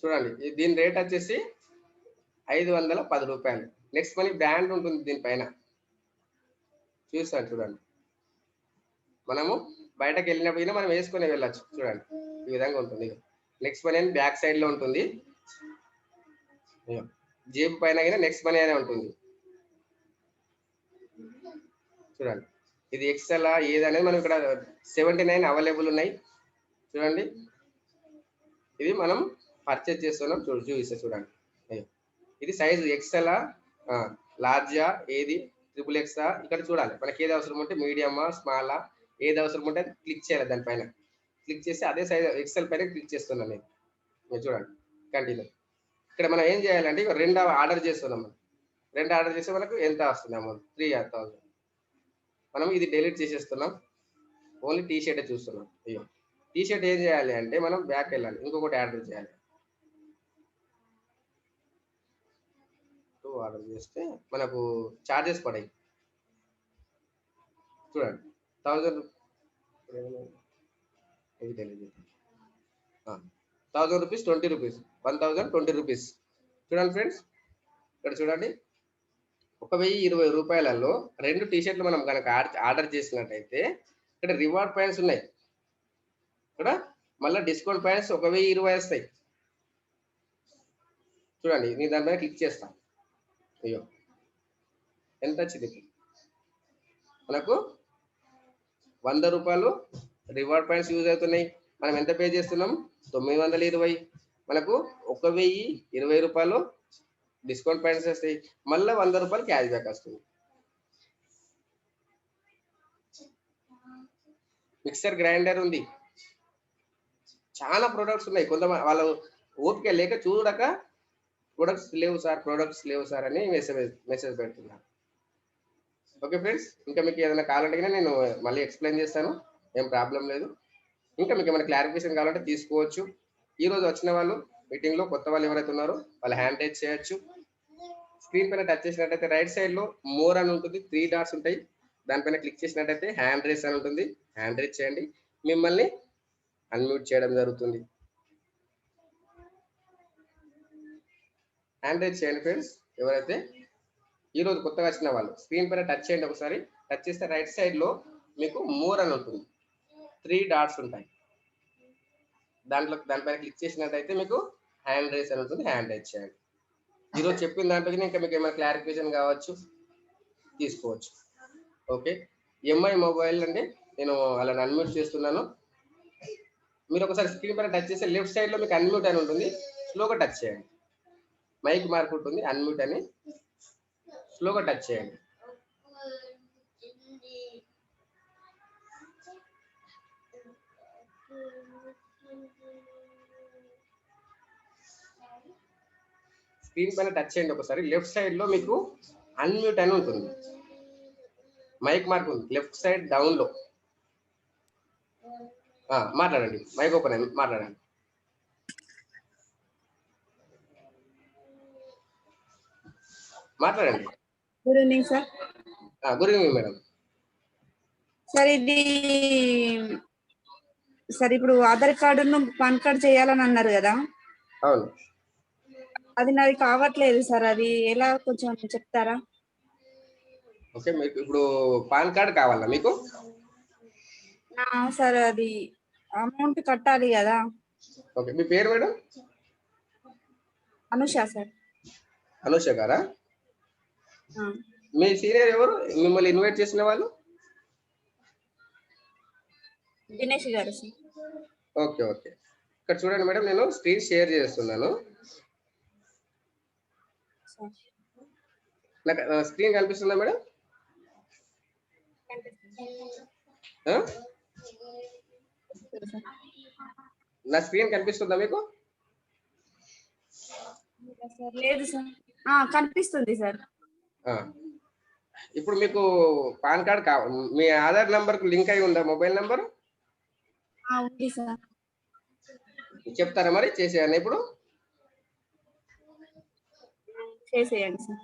చూడండి దీని రేట్ వచ్చేసి 510 రూపాయలు. నెక్స్ట్ మనీ బ్రాండ్ ఉంటుంది దీనిపైన, చూస్తాను చూడండి. మనము బయటకు వెళ్ళినప్పుడు మనం వేసుకొని వెళ్ళచ్చు. చూడండి ఈ విధంగా ఉంటుంది. నెక్స్ట్ మనీ అని బ్యాక్ సైడ్ లో ఉంటుంది, జేబు పైన నెక్స్ట్ మనీ అనే ఉంటుంది. చూడండి ఇది ఎక్సెల్ ఏదనేది మనం ఇక్కడ 79 అవైలబుల్ ఉన్నాయి. చూడండి ఇది మనం పర్చేజ్ చేస్తున్నాం. చూపిస్తే చూడండి, ఇది సైజ్ ఎక్సెల్ లార్జా ఏది XXX ఇక్కడ చూడాలి. మనకి ఏది అవసరం ఉంటే మీడియమా స్మాలా ఏది అవసరం ఉంటే అది క్లిక్ చేయాలి. దానిపైన క్లిక్ చేసి అదే సైజ్ ఎక్సెల్ పైన క్లిక్ చేస్తున్నాను నేను. చూడండి కంటిన్యూ. ఇక్కడ మనం ఏం చేయాలంటే 2 ఆర్డర్ చేస్తున్నాం. 2 ఆర్డర్ చేస్తే మనకు ఎంత వస్తుంది అమౌంట్? 3000. మనం ఇది డిలీట్ చేసేస్తున్నాం. ఓన్లీ టీ షర్ట్ చూస్తున్నాం. అయ్యో టీ షర్ట్ ఏం చేయాలి అంటే మనం బ్యాక్ వెళ్ళాలి, ఇంకొకటి ఆర్డర్ చేయాలి. 2 ఆర్డర్ చేస్తే మనకు చార్జెస్ పడాయి. చూడండి 1000 రూపీస్ 20 రూపీస్ 1020 రూపీస్. చూడండి ఫ్రెండ్స్ ఇక్కడ చూడండి 1020 రూపాయలలో 2 టీ షర్ట్లు మనం కనుక ఆర్డర్ చేసినట్టయితే ఇక్కడ రివార్డ్ పాయింట్స్ ఉన్నాయి. ఇక్కడ మళ్ళీ డిస్కౌంట్ పాయింట్స్ 1020 వస్తాయి. చూడండి నేను దాని మీద క్లిక్ చేస్తాను. అయ్యో ఎంత వచ్చింది? మనకు 100 రూపాయలు రివార్డ్ పాయింట్స్ యూజ్ అవుతున్నాయి. మనం ఎంత పే చేస్తున్నాం? 920. మనకు 1020 రూపాయలు డిస్కౌంట్ పాయింట్స్ వస్తాయి. మళ్ళీ 100 రూపాయలు క్యాష్ బ్యాక్ వస్తుంది. మిక్సర్ గ్రైండర్ ఉంది, చాలా ప్రొడక్ట్స్ ఉన్నాయి. కొంతమంది వాళ్ళు ఓపిక లేక చూడక ప్రొడక్ట్స్ లేవు సార్ అని మెసేజ్ పెడుతున్నారు. ఓకే ఫ్రెండ్స్, ఇంకా మీకు ఏదైనా కావాలంటే నేను మళ్ళీ ఎక్స్ప్లెయిన్ చేస్తాను, ఏం ప్రాబ్లం లేదు. ఇంకా మీకు ఏమైనా క్లారిఫికేషన్ కావాలంటే తీసుకోవచ్చు. ఈ రోజు వచ్చిన వాళ్ళు మీటింగ్ లో కొత్త వాళ్ళు ఎవరైతే ఉన్నారో వాళ్ళు హ్యాండ్ రైజ్ చేయొచ్చు. స్క్రీన్ పైన టచ్ చేసినట్టయితే రైట్ సైడ్ లో మోర్ అని ఉంటుంది, 3 డాట్స్ ఉంటాయి. దానిపైన క్లిక్ చేసినట్టయితే హ్యాండ్ రైజ్ అని ఉంటుంది, హ్యాండ్ రైజ్ చేయండి. మిమ్మల్ని అన్మ్యూట్ చేయడం జరుగుతుంది. హ్యాండ్ రైజ్ చేయండి ఫ్రెండ్స్. ఎవరైతే ఈరోజు కొత్తగా వచ్చిన వాళ్ళు స్క్రీన్ పైన టచ్ చేయండి ఒకసారి. టచ్ చేస్తే రైట్ సైడ్లో మీకు మోర్ అని ఉంటుంది, 3 డాట్స్ ఉంటాయి. దానిపైన క్లిక్ చేసినట్టయితే మీకు హ్యాండ్ రైజ్ అని ఉంటుంది. హ్యాండ్ రైజ్ చేయండి. ఈరోజు చెప్పిన దాంట్లో ఇంకా మీకు ఏమైనా క్లారిఫికేషన్ కావచ్చు, తీసుకోవచ్చు. ఓకే, ఎంఐ మొబైల్ అండి. నేను అలా అన్మ్యూట్ చేస్తున్నాను. మీరు ఒకసారి స్క్రీన్ పైన టచ్ చేస్తే లెఫ్ట్ సైడ్లో మీకు అన్మ్యూట్ అని ఉంటుంది. స్లోగా టచ్ చేయండి. మైక్ మార్క్ ఉంటుంది, అన్మ్యూట్ అని. స్లోగా టచ్ చేయండి. స్క్రీన్ పైన టచ్ చేయండి ఒకసారి. లెఫ్ట్ సైడ్ లో మీకు అన్మ్యూట్ అని ఉంటుంది, మైక్ మార్క్ ఉంది లెఫ్ట్ సైడ్ డౌన్ లో. మాట్లాడండి, మైక్ ఓపెన్ అయింది, మాట్లాడండి. మాట్లాడండి.
Good evening sir.
Good evening madam.
Sir ఇది సార్ ఇప్పుడు ఆధార్ కార్డును పాన్ కార్డు చేయాలని అన్నారు కదా.
అవును.
అది నాది కావట్లేదు సార్, అది ఎలా కొంచెం చెప్తారా?
ఓకే, మీకు ఇప్పుడు పాన్ కార్డ్ కావాలా మీకు?
సార్ అది అమౌంట్ కట్టాలి కదా.
ఓకే, మీ పేరు మేడం?
అనుష సార్.
అనుష గారా? మీ సీనియర్ ఎవరు మిమ్మల్ని ఇన్వైట్ చేసిన వాళ్ళు?
దినేష్ గారు సార్.
ఓకే ఓకే, ఇక్కడ చూడండి మేడం, నేను స్క్రీన్ షేర్ చేస్తున్నాను. నాకు స్క్రీన్ కనిపిస్తుందా మేడం? నా స్క్రీన్ కనిపిస్తుందా మీకు?
లేదు సార్. కనిపిస్తుంది సార్.
ఇప్పుడు మీకు పాన్ కార్డ్ కావాలి. మీ ఆధార్ నంబర్ కు లింక్ అయి ఉందా మొబైల్ నంబర్?
ఉంది సార్.
చెప్తారా మరి? చేసేయండి ఇప్పుడు.
చేసేయండి సార్.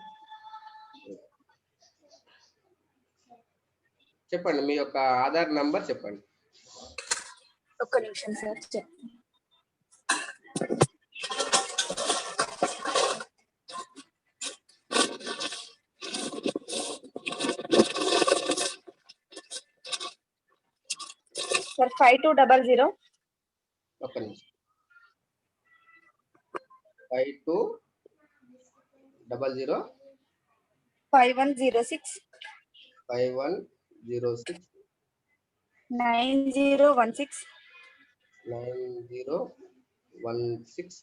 చెప్పండి మీ యొక్క ఆధార్ నంబర్ చెప్పండి.
ఒక్క నిమిషం సార్. సార్ 5200.
ఒక్క నిమిషం. 5200
5106
5106
9016
9016.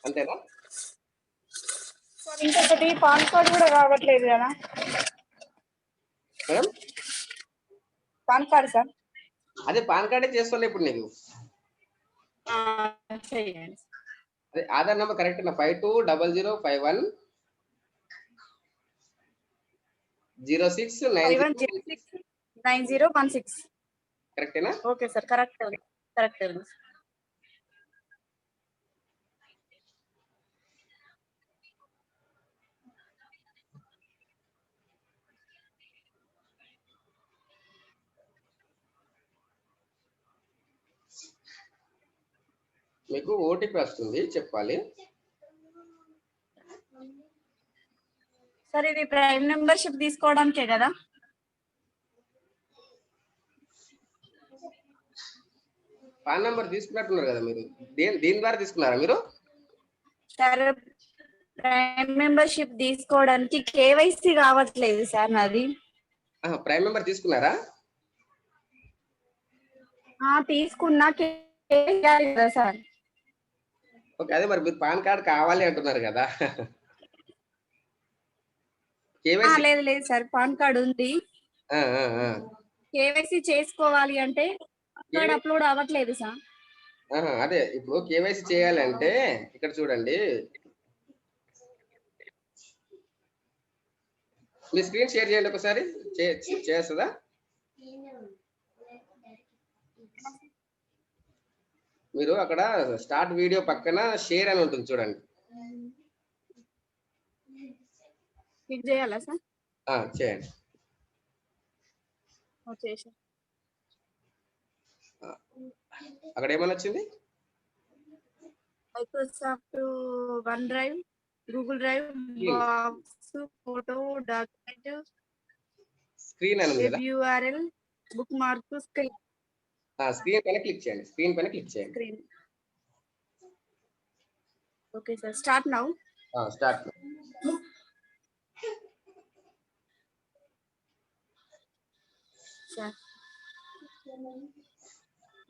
అంతేనా?
సార్ ఇంకొకటి పాన్ కార్డ్ కూడా రావట్లేదు కదా
మేడం.
Pan card sir.
అదే పాన్ కార్డే చేస్తున్నా ఇప్పుడు నీకు. అదే ఆధార్ నెంబర్ కరెక్ట్ నా?
520051069016
కరెక్టేనా?
Okay sir, correct correct.
మీకు ఓటీపీ వస్తుంది, చెప్పాలి.
సార్ ఇది ప్రైమ్ మెంబర్షిప్ తీసుకోవడానికే కదా?
పాన్ నంబర్ తీసుకున్నట్టున్నారు కదా మీరు. దీని ద్వారా తీసుకున్నారా మీరు?
సార్ ప్రైమ్ మెంబర్షిప్ తీసుకోవడానికి కేవైసీ కావట్లేదు సార్ నాది.
ప్రైమ్ మెంబర్ తీసుకున్నారా?
తీసుకున్నా కదా సార్.
ఓకే, అదే మరి మీరు పాన్ కార్డ్ కావాలి అంటున్నారు కదా.
లేదు లేదు సార్, పాన్ కార్డ్ ఉంది. కేవైసీ చేసుకోవాలి అంటే కార్డ్ అప్లోడ్ అవ్వట్లేదు సార్.
అదే ఇప్పుడు కేవైసీ చేయాలంటే ఇక్కడ చూడండి, మీ స్క్రీన్ షేర్ చేయండి ఒకసారి. చేస్తుందా? మీరు అక్కడ స్టార్ట్ వీడియో పక్కన షేర్ అని ఉంటుంది చూడండి.
క్లిక్ చేయాలా సార్?
చేయండి.
చేసా.
ఆ, అక్కడ ఏమని వచ్చింది?
Microsoft one drive, Google drive, box, photo, document,
screen అని ఉంది
వెబ్
కదా,
URL, book mark, screen.
Screen పైన క్లిక్ చేయండి. స్క్రీన్ పైన క్లిక్ చేయండి.
Screen. Okay sir, start now.
Start.
Sir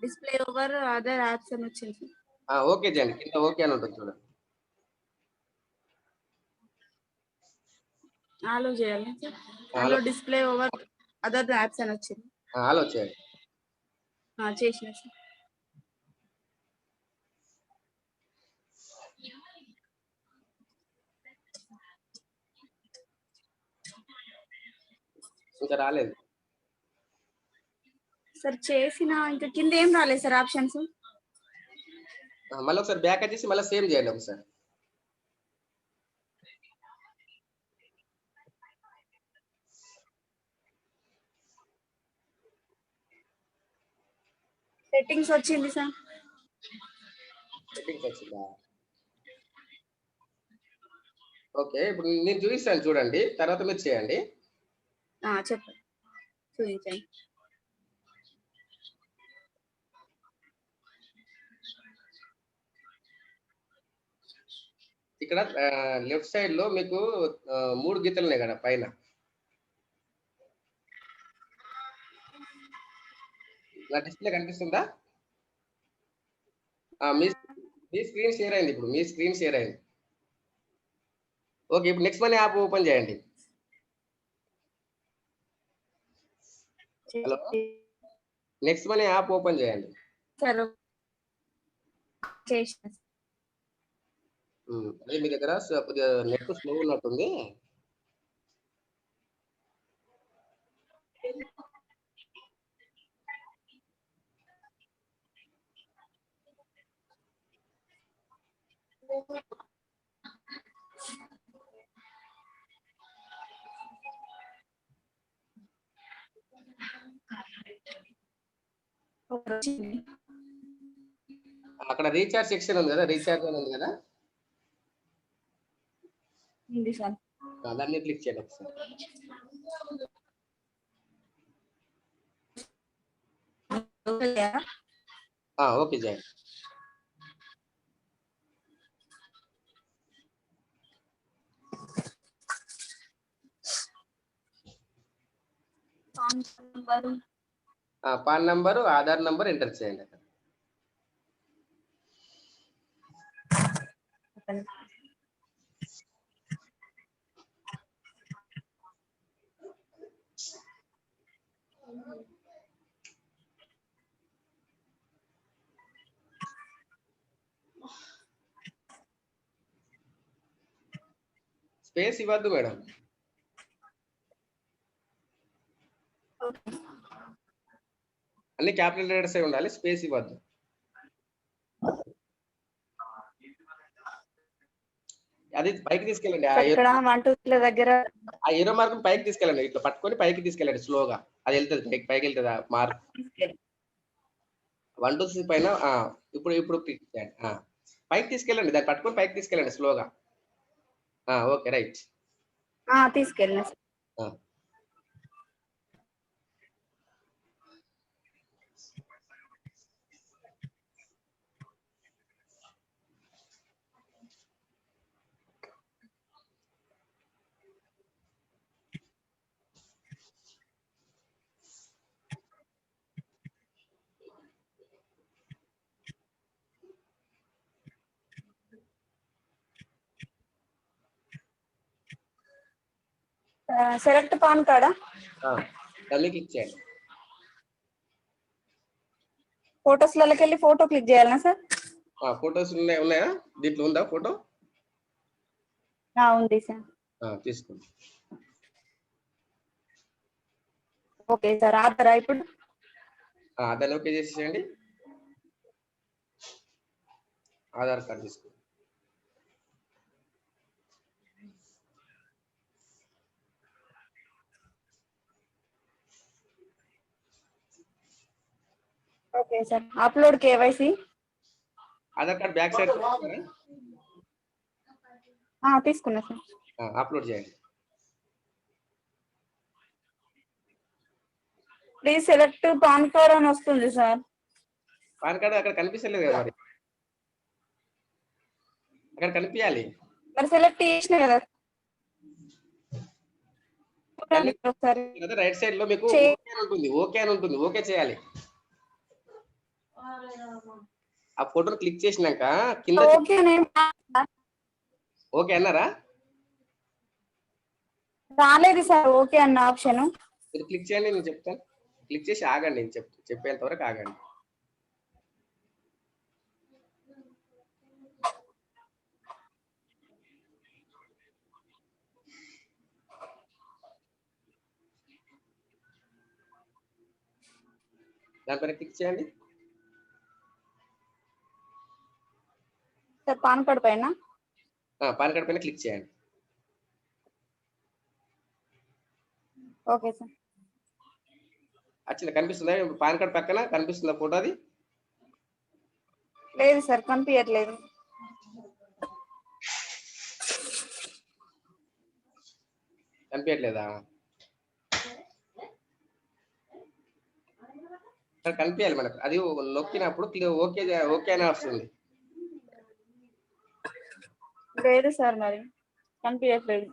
display over other apps అని వచ్చింది.
ఓకే చేయండి. కింద ఓకే అని ఉంటుంది చూడండి.
ఆలో చేయాలి సార్. ఆలో డిస్ప్లే ఓవర్ అదర్ యాప్స్ అని వచ్చింది.
ఆలో చేయండి.
చేసిన సార్.
ఇంకా రాలేదు
సార్. చేసిన ఇంకా కింద ఏం రాలేదు సార్ ఆప్షన్స్.
మళ్ళీ ఒకసారి బ్యాక్ వచ్చేసి మళ్ళీ సేమ్ చేయండి ఒకసారి.
సెట్టింగ్స్ వచ్చింది సార్.
సెట్టింగ్స్ వచ్చిందా? ఓకే, ఇప్పుడు నేను చూపిస్తాను చూడండి, తర్వాత మీరు చేయండి.
చెప్పండి, చూపించండి.
ఇక్కడ లెఫ్ట్ సైడ్ లో మీకు 3 గీతలు ఉన్నాయి కదా పైన. నా డిస్ప్లే కనిపిస్తుందా? మీ స్క్రీన్ షేర్ అయింది. ఇప్పుడు మీ స్క్రీన్ షేర్ అయింది. ఓకే, ఇప్పుడు నెక్స్ట్ మనీ యాప్ ఓపెన్ చేయండి. Hello, next money app open చేయండి.
సార్ చేసిన.
అదే మీ దగ్గర కొద్దిగా నెట్ స్లో ఉన్నట్టుంది. అక్కడ రీఛార్జ్ సెక్షన్ ఉంది కదా, రీఛార్జ్ అని ఉంది కదా,
ఉంది సార్.
దాన్ని క్లిక్ చేయండి ఒకసారి. ఓకే చేయండి. Pan number, Aadhaar number enter చేయండి అక్కడ. స్పేస్ ఇవ్వద్దు మేడం, అన్ని క్యాపిటల్ లెటర్స్ ఉండాలి, స్పేస్ ఇవ్వద్దు. అది పైకి తీసుకెళ్ళండి.
ఇక్కడ 1 2 3 దగ్గర
ఆ ఏరో మార్క్ పైకి తీసుకెళ్ళండి. ఇట్లా పట్టుకొని పైకి తీసుకెళ్ళండి స్లోగా. అది వెళ్తుంది పైకి వెళ్తుంది ఆ మార్క్. 1 2 3 పైన ఇప్పుడు క్లిక్ చేయండి. పైకి తీసుకెళ్ళండి, దాన్ని పట్టుకొని పైకి తీసుకెళ్ళండి స్లోగా. Okay, right.
తీసుకెళ్ళిన. సెలెక్ట్ పాన్ కార్డా?
దాన్ని క్లిక్ చేయండి.
ఫోటోస్లకి వెళ్ళి ఫోటో క్లిక్ చేయాలనా సార్?
ఫోటోస్ ఉన్నాయా దీంట్లో? ఉందా ఫోటో?
ఉంది సార్.
తీసుకోండి.
Okay sir. ఆధారా ఇప్పుడు?
దాన్ని ఓకే చేసేయండి. ఆధార్ కార్డు తీసుకోండి.
Okay sir. Upload KYC.
Aadhaar card back side
తీసుకున్నా సార్.
అప్లోడ్ చేయండి.
ప్లీజ్ సెలెక్ట్ పాన్ కార్డ్ అని వస్తుంది సార్.
పాన్ కార్డ్ అక్కడ కనిపిస్తలేదు కదా మరి, అక్కడ కనిపించాలి.
మరి సెలెక్ట్ చేసిన కదా ఒకసారి.
రైట్ సైడ్ లో మీకు ఓకే అని ఉంటుంది, ఓకే అని ఉంటుంది, ఓకే చేయాలి. ఆ ఫోటోని క్లిక్ చేసినాక కింద ఓకే అన్నారా?
రాలేదు సార్ ఓకే అన్న ఆప్షన్.
మీరు క్లిక్ చేయండి, నేను చెప్తాను. క్లిక్ చేసి ఆగండి, నేను చెప్పేంత వరకు ఆగండి. దానిపైన క్లిక్ చేయండి.
సార్ పాన్ కార్డ్ పైన.
పాన్ కార్డ్ పైన క్లిక్ చేయండి.
Okay sir.
వచ్చింది, కనిపిస్తుందా? పాన్ కార్డ్ పక్కన కనిపిస్తుందా ఫోటో? అది
లేదు సార్ కనిపించట్లేదు.
కనిపించట్లేదా? కనిపించాలి మనకు. అది నొక్కినప్పుడు ఓకే ఓకే అని వస్తుంది.
లేదు సార్ మరి కనిపించట్లేదు.